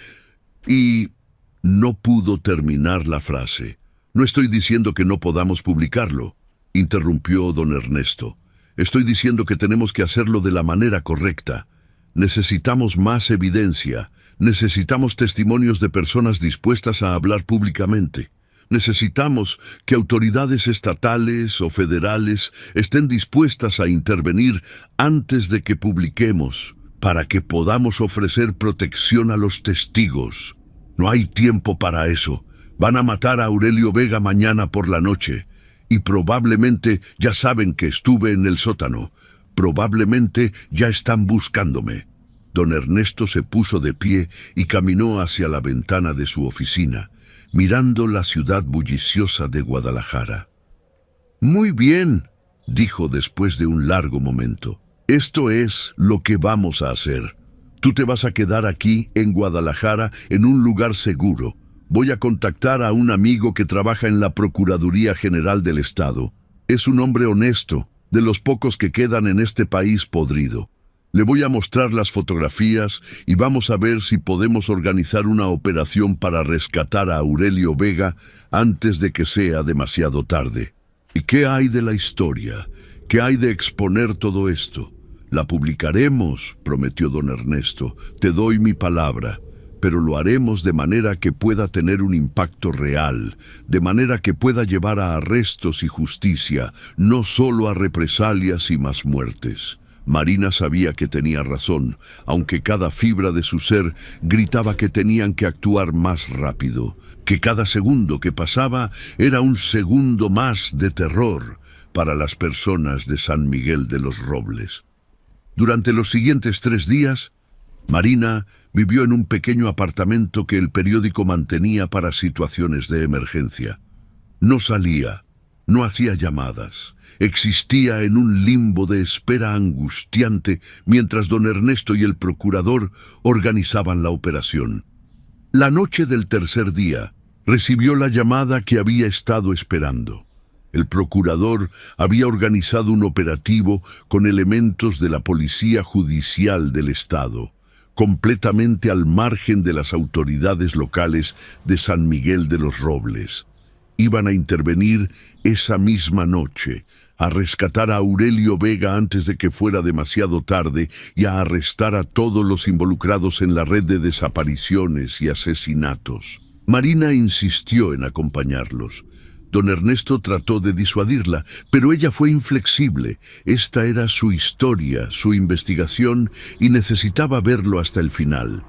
No pudo terminar la frase. «No estoy diciendo que no podamos publicarlo», interrumpió don Ernesto. «Estoy diciendo que tenemos que hacerlo de la manera correcta. Necesitamos más evidencia, necesitamos testimonios de personas dispuestas a hablar públicamente. Necesitamos que autoridades estatales o federales estén dispuestas a intervenir antes de que publiquemos, para que podamos ofrecer protección a los testigos. No hay tiempo para eso. Van a matar a Aurelio Vega mañana por la noche, y probablemente ya saben que estuve en el sótano. Probablemente ya están buscándome». Don Ernesto se puso de pie y caminó hacia la ventana de su oficina, mirando la ciudad bulliciosa de Guadalajara. «Muy bien», dijo después de un largo momento. «Esto es lo que vamos a hacer. Tú te vas a quedar aquí, en Guadalajara, en un lugar seguro. Voy a contactar a un amigo que trabaja en la Procuraduría General del Estado. Es un hombre honesto, de los pocos que quedan en este país podrido. Le voy a mostrar las fotografías y vamos a ver si podemos organizar una operación para rescatar a Aurelio Vega antes de que sea demasiado tarde». «¿Y qué hay de la historia? ¿Qué hay de exponer todo esto?» «La publicaremos», prometió don Ernesto. «Te doy mi palabra. Pero lo haremos de manera que pueda tener un impacto real, de manera que pueda llevar a arrestos y justicia, no solo a represalias y más muertes». Marina sabía que tenía razón, aunque cada fibra de su ser gritaba que tenían que actuar más rápido, que cada segundo que pasaba era un segundo más de terror para las personas de San Miguel de los Robles. Durante los siguientes 3 días, Marina vivió en un pequeño apartamento que el periódico mantenía para situaciones de emergencia. No salía, no hacía llamadas. Existía en un limbo de espera angustiante mientras don Ernesto y el procurador organizaban la operación. La noche del tercer día, recibió la llamada que había estado esperando. El procurador había organizado un operativo con elementos de la Policía Judicial del Estado, completamente al margen de las autoridades locales de San Miguel de los Robles. Iban a intervenir esa misma noche, a rescatar a Aurelio Vega antes de que fuera demasiado tarde y a arrestar a todos los involucrados en la red de desapariciones y asesinatos. Marina insistió en acompañarlos. Don Ernesto trató de disuadirla, pero ella fue inflexible. Esta era su historia, su investigación, y necesitaba verlo hasta el final.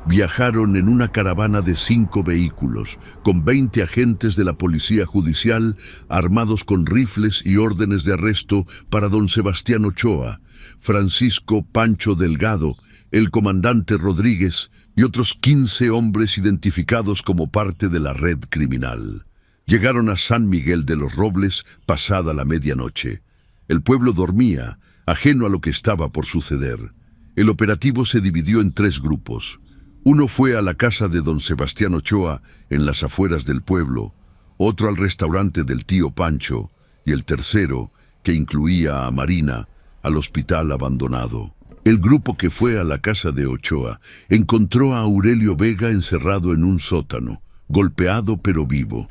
Viajaron en una caravana de 5 vehículos, con 20 agentes de la policía judicial, armados con rifles y órdenes de arresto para don Sebastián Ochoa, Francisco Pancho Delgado, el comandante Rodríguez y otros 15 hombres identificados como parte de la red criminal. Llegaron a San Miguel de los Robles pasada la medianoche. El pueblo dormía, ajeno a lo que estaba por suceder. El operativo se dividió en 3 grupos. Uno fue a la casa de don Sebastián Ochoa, en las afueras del pueblo, otro al restaurante del tío Pancho, y el tercero, que incluía a Marina, al hospital abandonado. El grupo que fue a la casa de Ochoa encontró a Aurelio Vega encerrado en un sótano, golpeado pero vivo.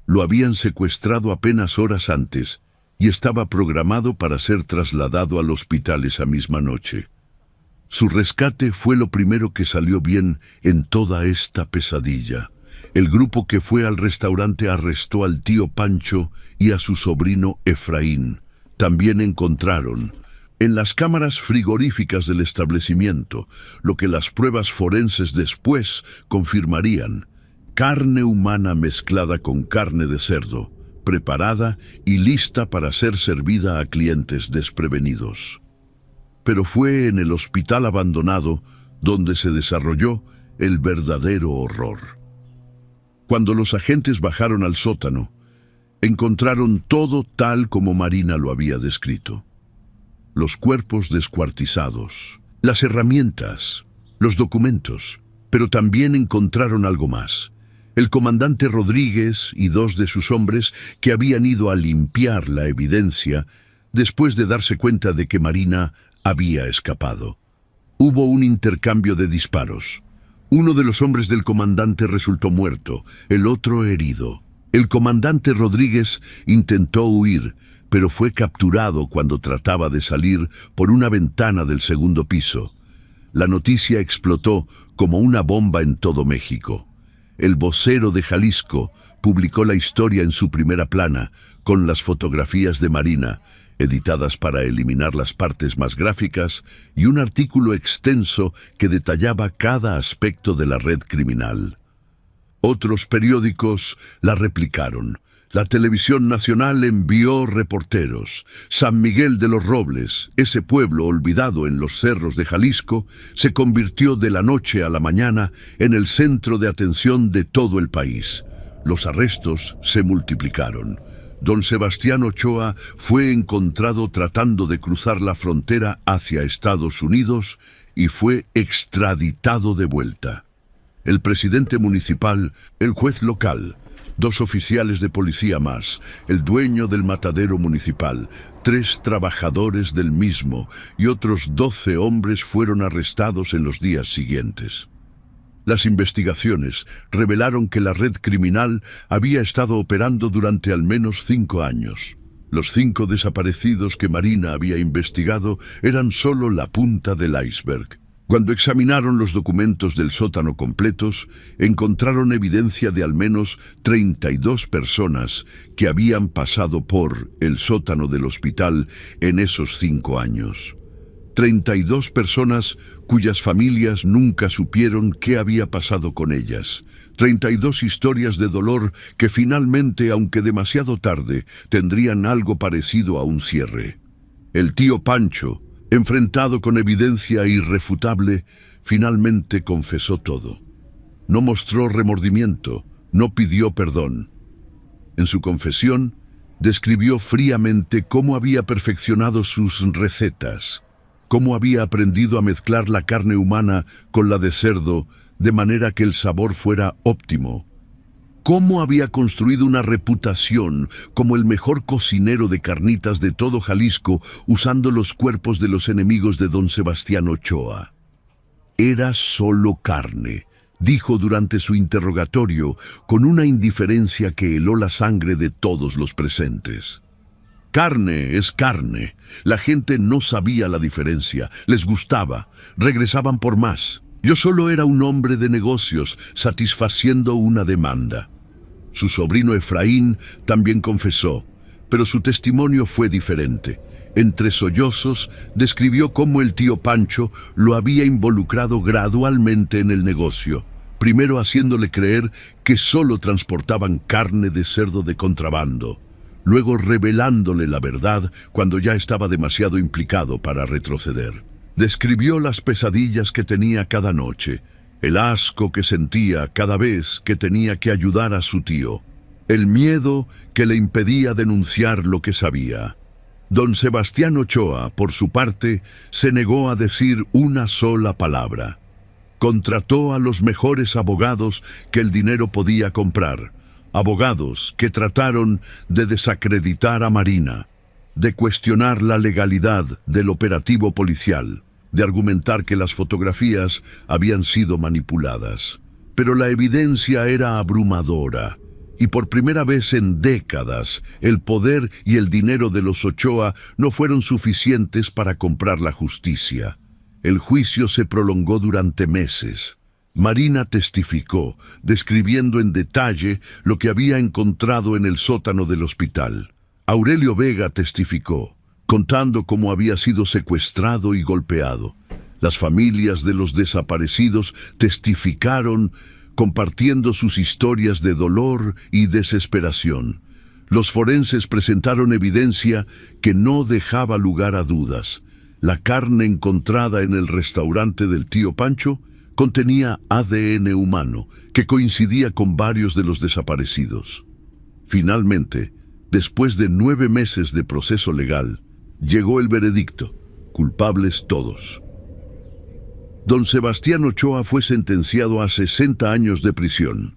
Lo habían secuestrado apenas horas antes y estaba programado para ser trasladado al hospital esa misma noche. Su rescate fue lo primero que salió bien en toda esta pesadilla. El grupo que fue al restaurante arrestó al tío Pancho y a su sobrino Efraín. También encontraron en las cámaras frigoríficas del establecimiento lo que las pruebas forenses después confirmarían: carne humana mezclada con carne de cerdo, preparada y lista para ser servida a clientes desprevenidos. Pero fue en el hospital abandonado donde se desarrolló el verdadero horror. Cuando los agentes bajaron al sótano, encontraron todo tal como Marina lo había descrito. Los cuerpos descuartizados, las herramientas, los documentos, pero también encontraron algo más. El comandante Rodríguez y 2 de sus hombres que habían ido a limpiar la evidencia después de darse cuenta de que Marina había escapado. Hubo un intercambio de disparos. Uno de los hombres del comandante resultó muerto, el otro herido. El comandante Rodríguez intentó huir, pero fue capturado cuando trataba de salir por una ventana del 2º piso. La noticia explotó como una bomba en todo México. El vocero de Jalisco publicó la historia en su primera plana, con las fotografías de Marina, editadas para eliminar las partes más gráficas, y un artículo extenso que detallaba cada aspecto de la red criminal. Otros periódicos la replicaron. La televisión nacional envió reporteros. San Miguel de los Robles, ese pueblo olvidado en los cerros de Jalisco, se convirtió de la noche a la mañana en el centro de atención de todo el país. Los arrestos se multiplicaron. Don Sebastián Ochoa fue encontrado tratando de cruzar la frontera hacia Estados Unidos y fue extraditado de vuelta. El presidente municipal, el juez local, 2 oficiales de policía más, el dueño del matadero municipal, 3 trabajadores del mismo y otros 12 hombres fueron arrestados en los días siguientes. Las investigaciones revelaron que la red criminal había estado operando durante al menos 5 años. Los 5 desaparecidos que Marina había investigado eran solo la punta del iceberg. Cuando examinaron los documentos del sótano completos, encontraron evidencia de al menos 32 personas que habían pasado por el sótano del hospital en esos 5 años. 32 personas cuyas familias nunca supieron qué había pasado con ellas. 32 historias de dolor que finalmente, aunque demasiado tarde, tendrían algo parecido a un cierre. El tío Pancho, enfrentado con evidencia irrefutable, finalmente confesó todo. No mostró remordimiento, no pidió perdón. En su confesión, describió fríamente cómo había perfeccionado sus recetas, cómo había aprendido a mezclar la carne humana con la de cerdo de manera que el sabor fuera óptimo, cómo había construido una reputación como el mejor cocinero de carnitas de todo Jalisco usando los cuerpos de los enemigos de don Sebastián Ochoa. Era solo carne, dijo durante su interrogatorio con una indiferencia que heló la sangre de todos los presentes. Carne es carne. La gente no sabía la diferencia, les gustaba, regresaban por más. Yo solo era un hombre de negocios, satisfaciendo una demanda. Su sobrino Efraín también confesó, pero su testimonio fue diferente. Entre sollozos, describió cómo el tío Pancho lo había involucrado gradualmente en el negocio, primero haciéndole creer que solo transportaban carne de cerdo de contrabando, luego revelándole la verdad cuando ya estaba demasiado implicado para retroceder. Describió las pesadillas que tenía cada noche, el asco que sentía cada vez que tenía que ayudar a su tío, el miedo que le impedía denunciar lo que sabía. Don Sebastián Ochoa, por su parte, se negó a decir una sola palabra. Contrató a los mejores abogados que el dinero podía comprar, abogados que trataron de desacreditar a Marina, de cuestionar la legalidad del operativo policial, de argumentar que las fotografías habían sido manipuladas. Pero la evidencia era abrumadora. Y por primera vez en décadas, el poder y el dinero de los Ochoa no fueron suficientes para comprar la justicia. El juicio se prolongó durante meses. Marina testificó, describiendo en detalle lo que había encontrado en el sótano del hospital. Aurelio Vega testificó, contando cómo había sido secuestrado y golpeado. Las familias de los desaparecidos testificaron, compartiendo sus historias de dolor y desesperación. Los forenses presentaron evidencia que no dejaba lugar a dudas. La carne encontrada en el restaurante del tío Pancho contenía ADN humano, que coincidía con varios de los desaparecidos. Finalmente, después de 9 meses de proceso legal, llegó el veredicto: culpables todos. Don Sebastián Ochoa fue sentenciado a 60 años de prisión.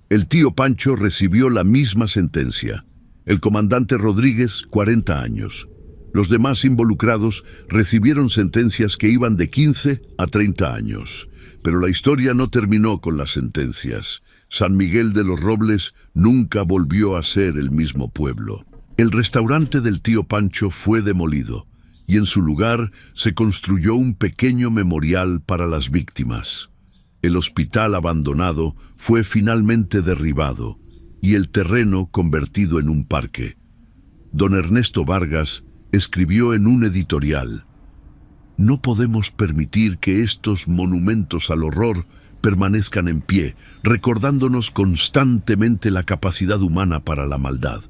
El tío Pancho recibió la misma sentencia. El comandante Rodríguez, 40 años. Los demás involucrados recibieron sentencias que iban de 15 a 30 años. Pero la historia no terminó con las sentencias. San Miguel de los Robles nunca volvió a ser el mismo pueblo. El restaurante del tío Pancho fue demolido, y en su lugar se construyó un pequeño memorial para las víctimas. El hospital abandonado fue finalmente derribado y el terreno convertido en un parque. Don Ernesto Vargas escribió en un editorial: «No podemos permitir que estos monumentos al horror permanezcan en pie, recordándonos constantemente la capacidad humana para la maldad».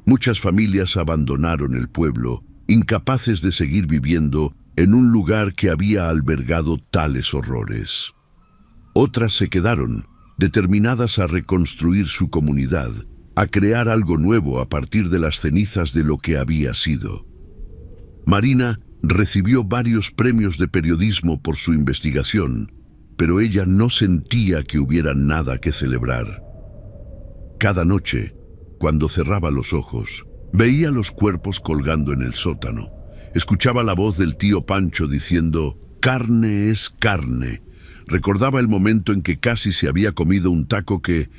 Muchas familias abandonaron el pueblo, incapaces de seguir viviendo en un lugar que había albergado tales horrores. Otras se quedaron, determinadas a reconstruir su comunidad, a crear algo nuevo a partir de las cenizas de lo que había sido. Marina recibió varios premios de periodismo por su investigación, pero ella no sentía que hubiera nada que celebrar. Cada noche, cuando cerraba los ojos, veía los cuerpos colgando en el sótano. Escuchaba la voz del tío Pancho diciendo: «Carne es carne». Recordaba el momento en que casi se había comido un taco que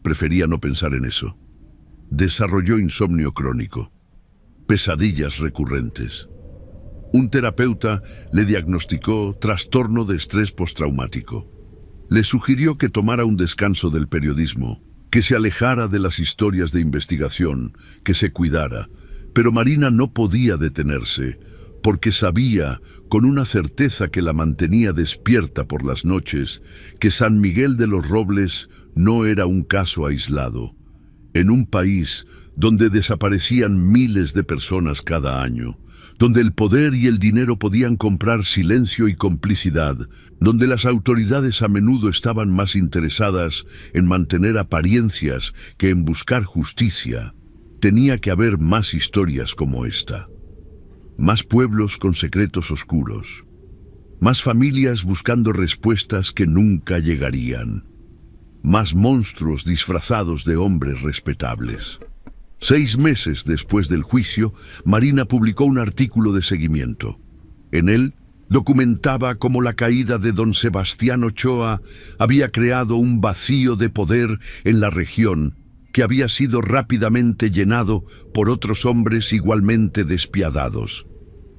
prefería no pensar en eso. Desarrolló insomnio crónico, pesadillas recurrentes. Un terapeuta le diagnosticó trastorno de estrés postraumático. Le sugirió que tomara un descanso del periodismo, que se alejara de las historias de investigación, que se cuidara. Pero Marina no podía detenerse, porque sabía, con una certeza que la mantenía despierta por las noches, que San Miguel de los Robles no era un caso aislado. En un país donde desaparecían miles de personas cada año, donde el poder y el dinero podían comprar silencio y complicidad, donde las autoridades a menudo estaban más interesadas en mantener apariencias que en buscar justicia, tenía que haber más historias como esta. Más pueblos con secretos oscuros, más familias buscando respuestas que nunca llegarían, más monstruos disfrazados de hombres respetables. 6 meses después del juicio, Marina publicó un artículo de seguimiento. En él, documentaba cómo la caída de don Sebastián Ochoa había creado un vacío de poder en la región que había sido rápidamente llenado por otros hombres igualmente despiadados.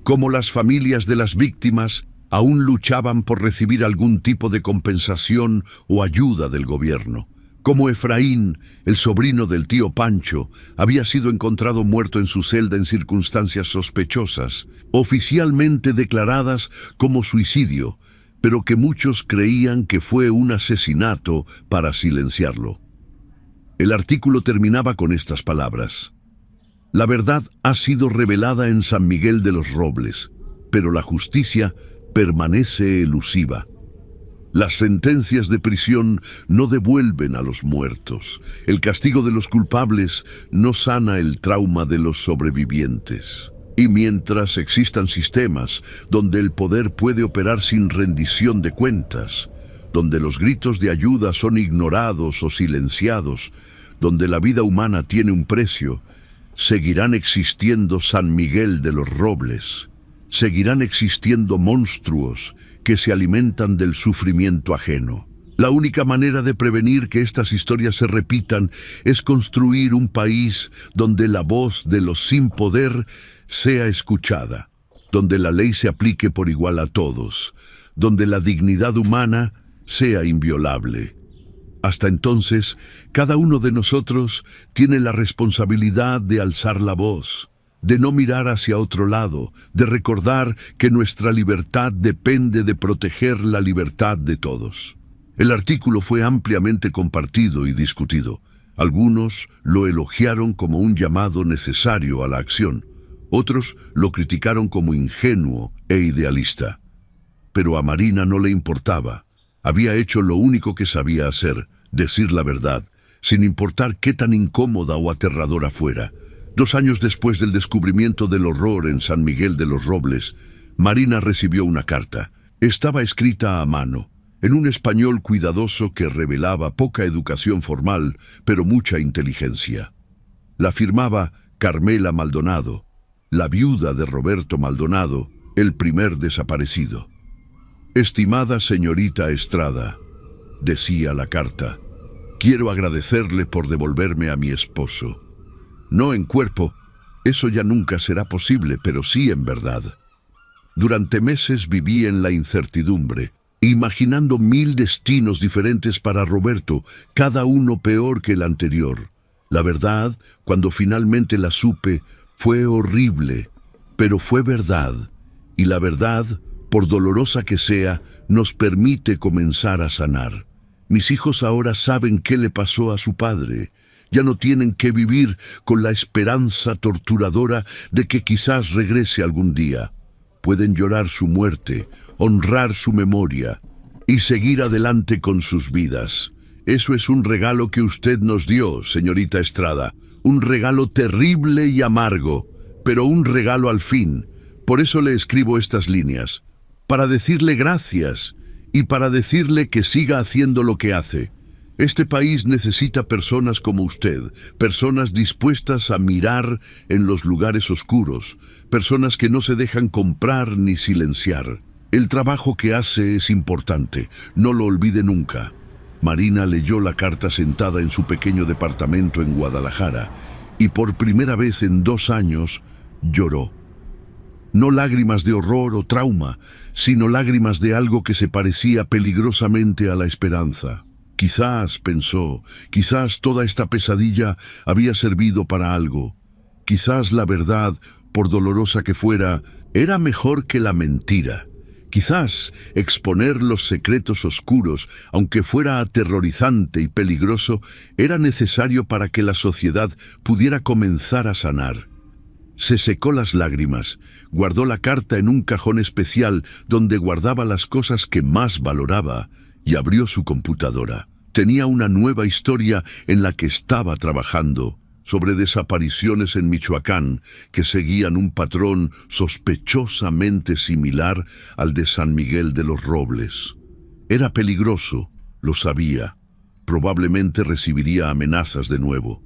Cómo las familias de las víctimas aún luchaban por recibir algún tipo de compensación o ayuda del gobierno, Como Efraín, el sobrino del tío Pancho, había sido encontrado muerto en su celda en circunstancias sospechosas, oficialmente declaradas como suicidio, pero que muchos creían que fue un asesinato para silenciarlo. El artículo terminaba con estas palabras: la verdad ha sido revelada en San Miguel de los Robles, pero la justicia permanece elusiva. Las sentencias de prisión no devuelven a los muertos. El castigo de los culpables no sana el trauma de los sobrevivientes. Y mientras existan sistemas donde el poder puede operar sin rendición de cuentas, donde los gritos de ayuda son ignorados o silenciados, donde la vida humana tiene un precio, seguirán existiendo San Miguel de los Robles. Seguirán existiendo monstruos que se alimentan del sufrimiento ajeno. La única manera de prevenir que estas historias se repitan es construir un país donde la voz de los sin poder sea escuchada, donde la ley se aplique por igual a todos, donde la dignidad humana sea inviolable. Hasta entonces, cada uno de nosotros tiene la responsabilidad de alzar la voz, de no mirar hacia otro lado, de recordar que nuestra libertad depende de proteger la libertad de todos. El artículo fue ampliamente compartido y discutido. Algunos lo elogiaron como un llamado necesario a la acción. Otros lo criticaron como ingenuo e idealista. Pero a Marina no le importaba. Había hecho lo único que sabía hacer, decir la verdad, sin importar qué tan incómoda o aterradora fuera. 2 años después del descubrimiento del horror en San Miguel de los Robles, Marina recibió una carta. Estaba escrita a mano, en un español cuidadoso que revelaba poca educación formal, pero mucha inteligencia. La firmaba Carmela Maldonado, la viuda de Roberto Maldonado, el primer desaparecido. Estimada señorita Estrada, decía la carta, quiero agradecerle por devolverme a mi esposo. No en cuerpo, eso ya nunca será posible, pero sí en verdad. Durante meses viví en la incertidumbre, imaginando 1000 destinos diferentes para Roberto, cada uno peor que el anterior. La verdad, cuando finalmente la supe, fue horrible, pero fue verdad. Y la verdad, por dolorosa que sea, nos permite comenzar a sanar. Mis hijos ahora saben qué le pasó a su padre. Ya no tienen que vivir con la esperanza torturadora de que quizás regrese algún día. Pueden llorar su muerte, honrar su memoria y seguir adelante con sus vidas. Eso es un regalo que usted nos dio, señorita Estrada. Un regalo terrible y amargo, pero un regalo al fin. Por eso le escribo estas líneas, para decirle gracias y para decirle que siga haciendo lo que hace. Este país necesita personas como usted, personas dispuestas a mirar en los lugares oscuros, personas que no se dejan comprar ni silenciar. El trabajo que hace es importante, no lo olvide nunca. Marina leyó la carta sentada en su pequeño departamento en Guadalajara y por primera vez en 2 años lloró. No lágrimas de horror o trauma, sino lágrimas de algo que se parecía peligrosamente a la esperanza. Quizás, pensó, quizás toda esta pesadilla había servido para algo. Quizás la verdad, por dolorosa que fuera, era mejor que la mentira. Quizás exponer los secretos oscuros, aunque fuera aterrorizante y peligroso, era necesario para que la sociedad pudiera comenzar a sanar. Se secó las lágrimas, guardó la carta en un cajón especial donde guardaba las cosas que más valoraba y abrió su computadora. Tenía una nueva historia en la que estaba trabajando, sobre desapariciones en Michoacán que seguían un patrón sospechosamente similar al de San Miguel de los Robles. Era peligroso, lo sabía. Probablemente recibiría amenazas de nuevo.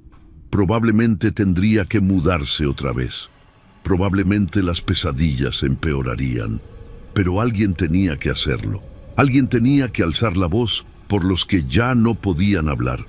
Probablemente tendría que mudarse otra vez. Probablemente las pesadillas empeorarían. Pero alguien tenía que hacerlo. Alguien tenía que alzar la voz por los que ya no podían hablar.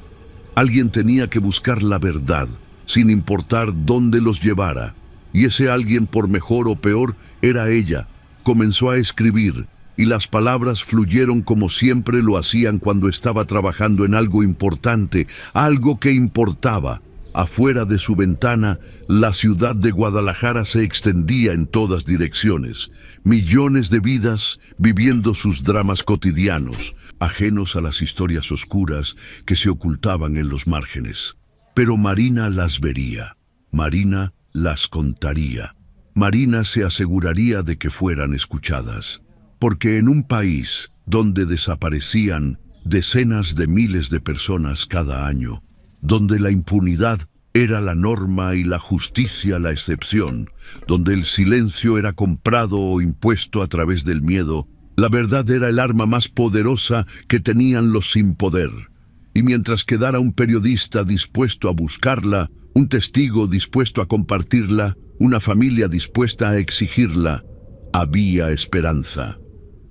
Alguien tenía que buscar la verdad, sin importar dónde los llevara. Y ese alguien, por mejor o peor, era ella. Comenzó a escribir. y las palabras fluyeron como siempre lo hacían cuando estaba trabajando en algo importante, algo que importaba. Afuera de su ventana, la ciudad de Guadalajara se extendía en todas direcciones. Millones de vidas viviendo sus dramas cotidianos, ajenos a las historias oscuras que se ocultaban en los márgenes. Pero Marina las vería. Marina las contaría. Marina se aseguraría de que fueran escuchadas. Porque en un país donde desaparecían decenas de miles de personas cada año, donde la impunidad era la norma y la justicia la excepción, donde el silencio era comprado o impuesto a través del miedo, la verdad era el arma más poderosa que tenían los sin poder. Y mientras quedara un periodista dispuesto a buscarla, un testigo dispuesto a compartirla, una familia dispuesta a exigirla, había esperanza.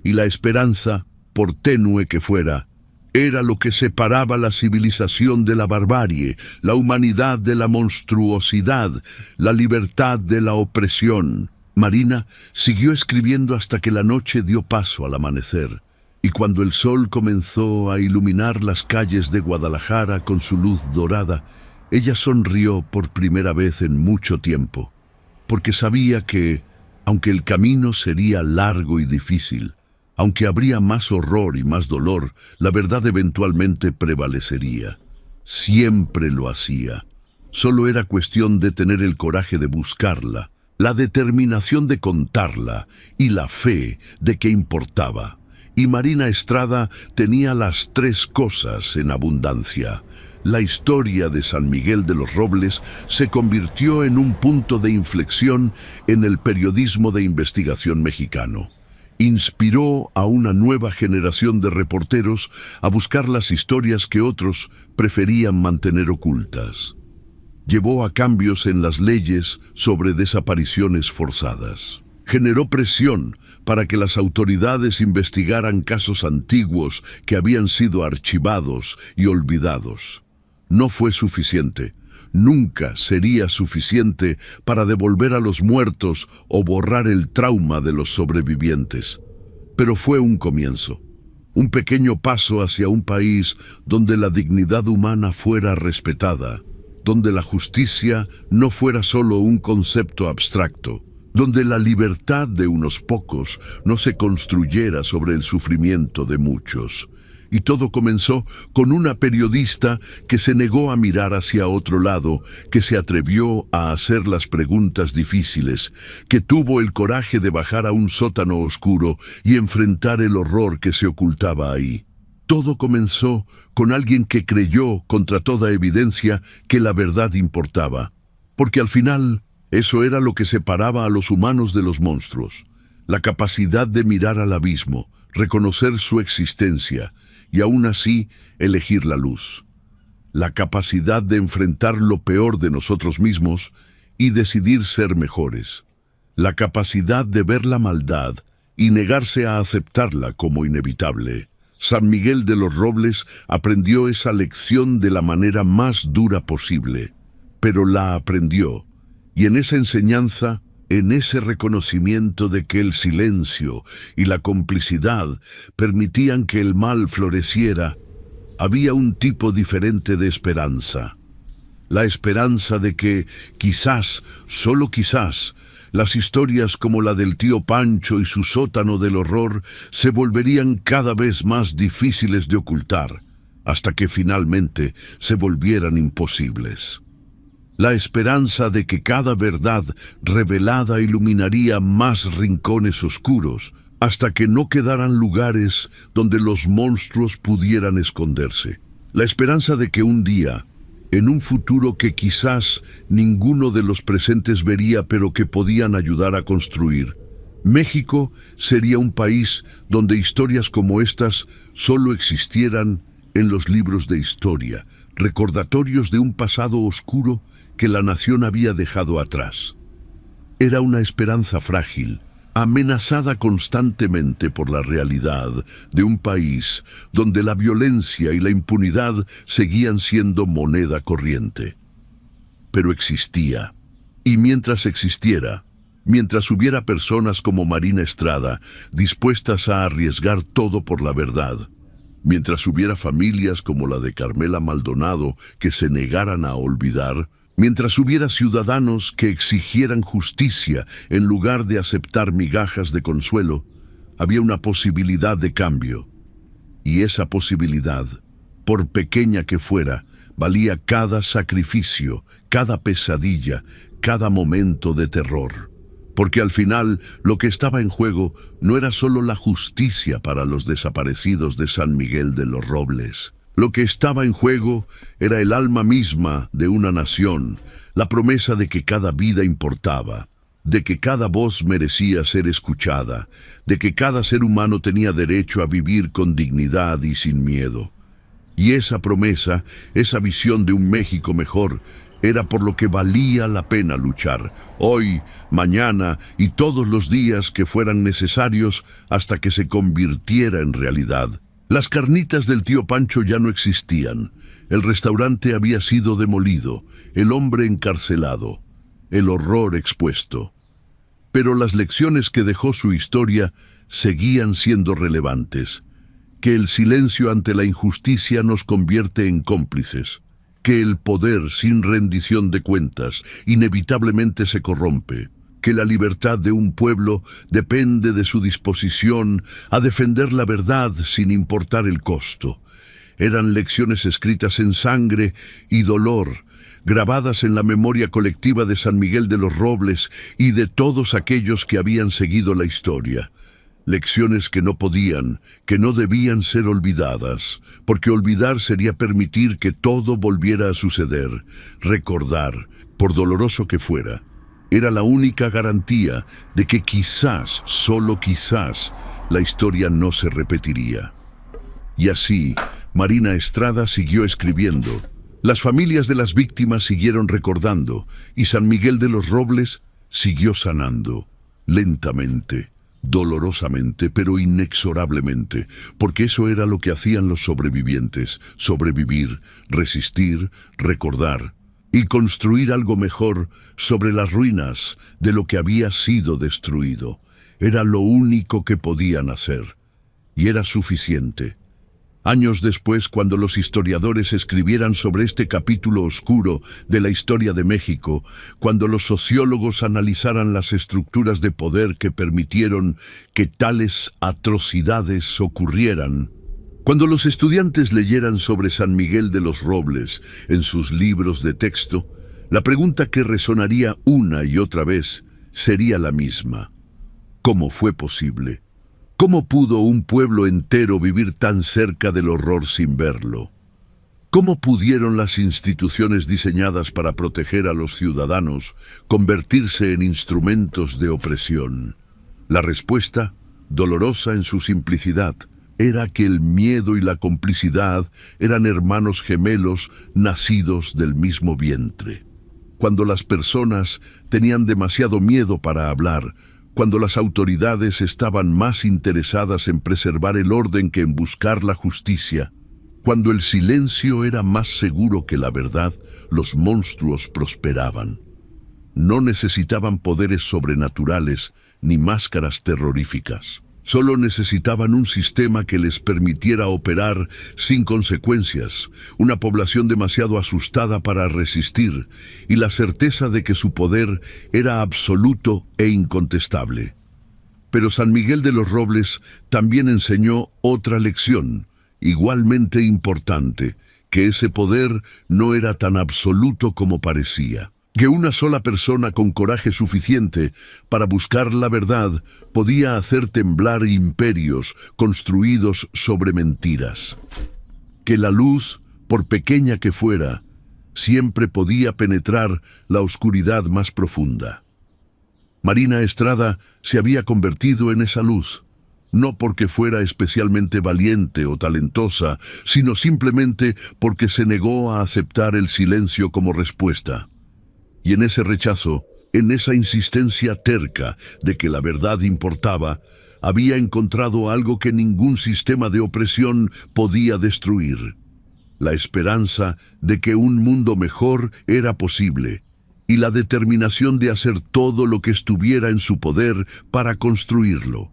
Y la esperanza, por tenue que fuera, era lo que separaba la civilización de la barbarie, la humanidad de la monstruosidad, la libertad de la opresión. Marina siguió escribiendo hasta que la noche dio paso al amanecer, y cuando el sol comenzó a iluminar las calles de Guadalajara con su luz dorada, ella sonrió por primera vez en mucho tiempo, porque sabía que, aunque el camino sería largo y difícil, aunque habría más horror y más dolor, la verdad eventualmente prevalecería. Siempre lo hacía. Solo era cuestión de tener el coraje de buscarla, la determinación de contarla y la fe de que importaba. Y Marina Estrada tenía las tres cosas en abundancia. La historia de San Miguel de los Robles se convirtió en un punto de inflexión en el periodismo de investigación mexicano. Inspiró a una nueva generación de reporteros a buscar las historias que otros preferían mantener ocultas. Llevó a cambios en las leyes sobre desapariciones forzadas. Generó presión para que las autoridades investigaran casos antiguos que habían sido archivados y olvidados. No fue suficiente. Nunca sería suficiente para devolver a los muertos o borrar el trauma de los sobrevivientes. Pero fue un comienzo, un pequeño paso hacia un país donde la dignidad humana fuera respetada, donde la justicia no fuera solo un concepto abstracto, donde la libertad de unos pocos no se construyera sobre el sufrimiento de muchos. Y todo comenzó con una periodista que se negó a mirar hacia otro lado, que se atrevió a hacer las preguntas difíciles, que tuvo el coraje de bajar a un sótano oscuro y enfrentar el horror que se ocultaba ahí. Todo comenzó con alguien que creyó, contra toda evidencia, que la verdad importaba. Porque al final, eso era lo que separaba a los humanos de los monstruos. La capacidad de mirar al abismo, reconocer su existencia, y aún así elegir la luz. La capacidad de enfrentar lo peor de nosotros mismos y decidir ser mejores. La capacidad de ver la maldad y negarse a aceptarla como inevitable. San Miguel de los Robles aprendió esa lección de la manera más dura posible, pero la aprendió, y en esa enseñanza, en ese reconocimiento de que el silencio y la complicidad permitían que el mal floreciera, había un tipo diferente de esperanza. La esperanza de que, quizás, solo quizás, las historias como la del tío Pancho y su sótano del horror se volverían cada vez más difíciles de ocultar, hasta que finalmente se volvieran imposibles. La esperanza de que cada verdad revelada iluminaría más rincones oscuros, hasta que no quedaran lugares donde los monstruos pudieran esconderse. La esperanza de que un día, en un futuro que quizás ninguno de los presentes vería pero que podían ayudar a construir, México sería un país donde historias como estas solo existieran en los libros de historia, recordatorios de un pasado oscuro que la nación había dejado atrás. Era una esperanza frágil, amenazada constantemente por la realidad de un país donde la violencia y la impunidad seguían siendo moneda corriente. Pero existía, y mientras existiera, mientras hubiera personas como Marina Estrada dispuestas a arriesgar todo por la verdad, mientras hubiera familias como la de Carmela Maldonado que se negaran a olvidar, mientras hubiera ciudadanos que exigieran justicia en lugar de aceptar migajas de consuelo, había una posibilidad de cambio. Y esa posibilidad, por pequeña que fuera, valía cada sacrificio, cada pesadilla, cada momento de terror. Porque al final lo que estaba en juego no era solo la justicia para los desaparecidos de San Miguel de los Robles. Lo que estaba en juego era el alma misma de una nación, la promesa de que cada vida importaba, de que cada voz merecía ser escuchada, de que cada ser humano tenía derecho a vivir con dignidad y sin miedo. Y esa promesa, esa visión de un México mejor, era por lo que valía la pena luchar, hoy, mañana y todos los días que fueran necesarios hasta que se convirtiera en realidad. Las carnitas del tío Pancho ya no existían, el restaurante había sido demolido, el hombre encarcelado, el horror expuesto. Pero las lecciones que dejó su historia seguían siendo relevantes, que el silencio ante la injusticia nos convierte en cómplices, que el poder sin rendición de cuentas inevitablemente se corrompe, que la libertad de un pueblo depende de su disposición a defender la verdad sin importar el costo. Eran lecciones escritas en sangre y dolor, grabadas en la memoria colectiva de San Miguel de los Robles y de todos aquellos que habían seguido la historia. Lecciones que no podían, que no debían ser olvidadas, porque olvidar sería permitir que todo volviera a suceder. Recordar, por doloroso que fuera, era la única garantía de que quizás, solo quizás, la historia no se repetiría. Y así, Marina Estrada siguió escribiendo. Las familias de las víctimas siguieron recordando, y San Miguel de los Robles siguió sanando, lentamente, dolorosamente, pero inexorablemente, porque eso era lo que hacían los sobrevivientes: sobrevivir, resistir, recordar y construir algo mejor sobre las ruinas de lo que había sido destruido. Era lo único que podían hacer, y era suficiente. Años después, cuando los historiadores escribieran sobre este capítulo oscuro de la historia de México, cuando los sociólogos analizaran las estructuras de poder que permitieron que tales atrocidades ocurrieran, cuando los estudiantes leyeran sobre San Miguel de los Robles en sus libros de texto, la pregunta que resonaría una y otra vez sería la misma: ¿cómo fue posible? ¿Cómo pudo un pueblo entero vivir tan cerca del horror sin verlo? ¿Cómo pudieron las instituciones diseñadas para proteger a los ciudadanos convertirse en instrumentos de opresión? La respuesta, dolorosa en su simplicidad, era que el miedo y la complicidad eran hermanos gemelos nacidos del mismo vientre. Cuando las personas tenían demasiado miedo para hablar, cuando las autoridades estaban más interesadas en preservar el orden que en buscar la justicia, cuando el silencio era más seguro que la verdad, los monstruos prosperaban. No necesitaban poderes sobrenaturales ni máscaras terroríficas. Solo necesitaban un sistema que les permitiera operar sin consecuencias, una población demasiado asustada para resistir y la certeza de que su poder era absoluto e incontestable. Pero San Miguel de los Robles también enseñó otra lección, igualmente importante, que ese poder no era tan absoluto como parecía. Que una sola persona con coraje suficiente para buscar la verdad podía hacer temblar imperios construidos sobre mentiras. Que la luz, por pequeña que fuera, siempre podía penetrar la oscuridad más profunda. Marina Estrada se había convertido en esa luz, no porque fuera especialmente valiente o talentosa, sino simplemente porque se negó a aceptar el silencio como respuesta. Y en ese rechazo, en esa insistencia terca de que la verdad importaba, había encontrado algo que ningún sistema de opresión podía destruir: la esperanza de que un mundo mejor era posible, y la determinación de hacer todo lo que estuviera en su poder para construirlo.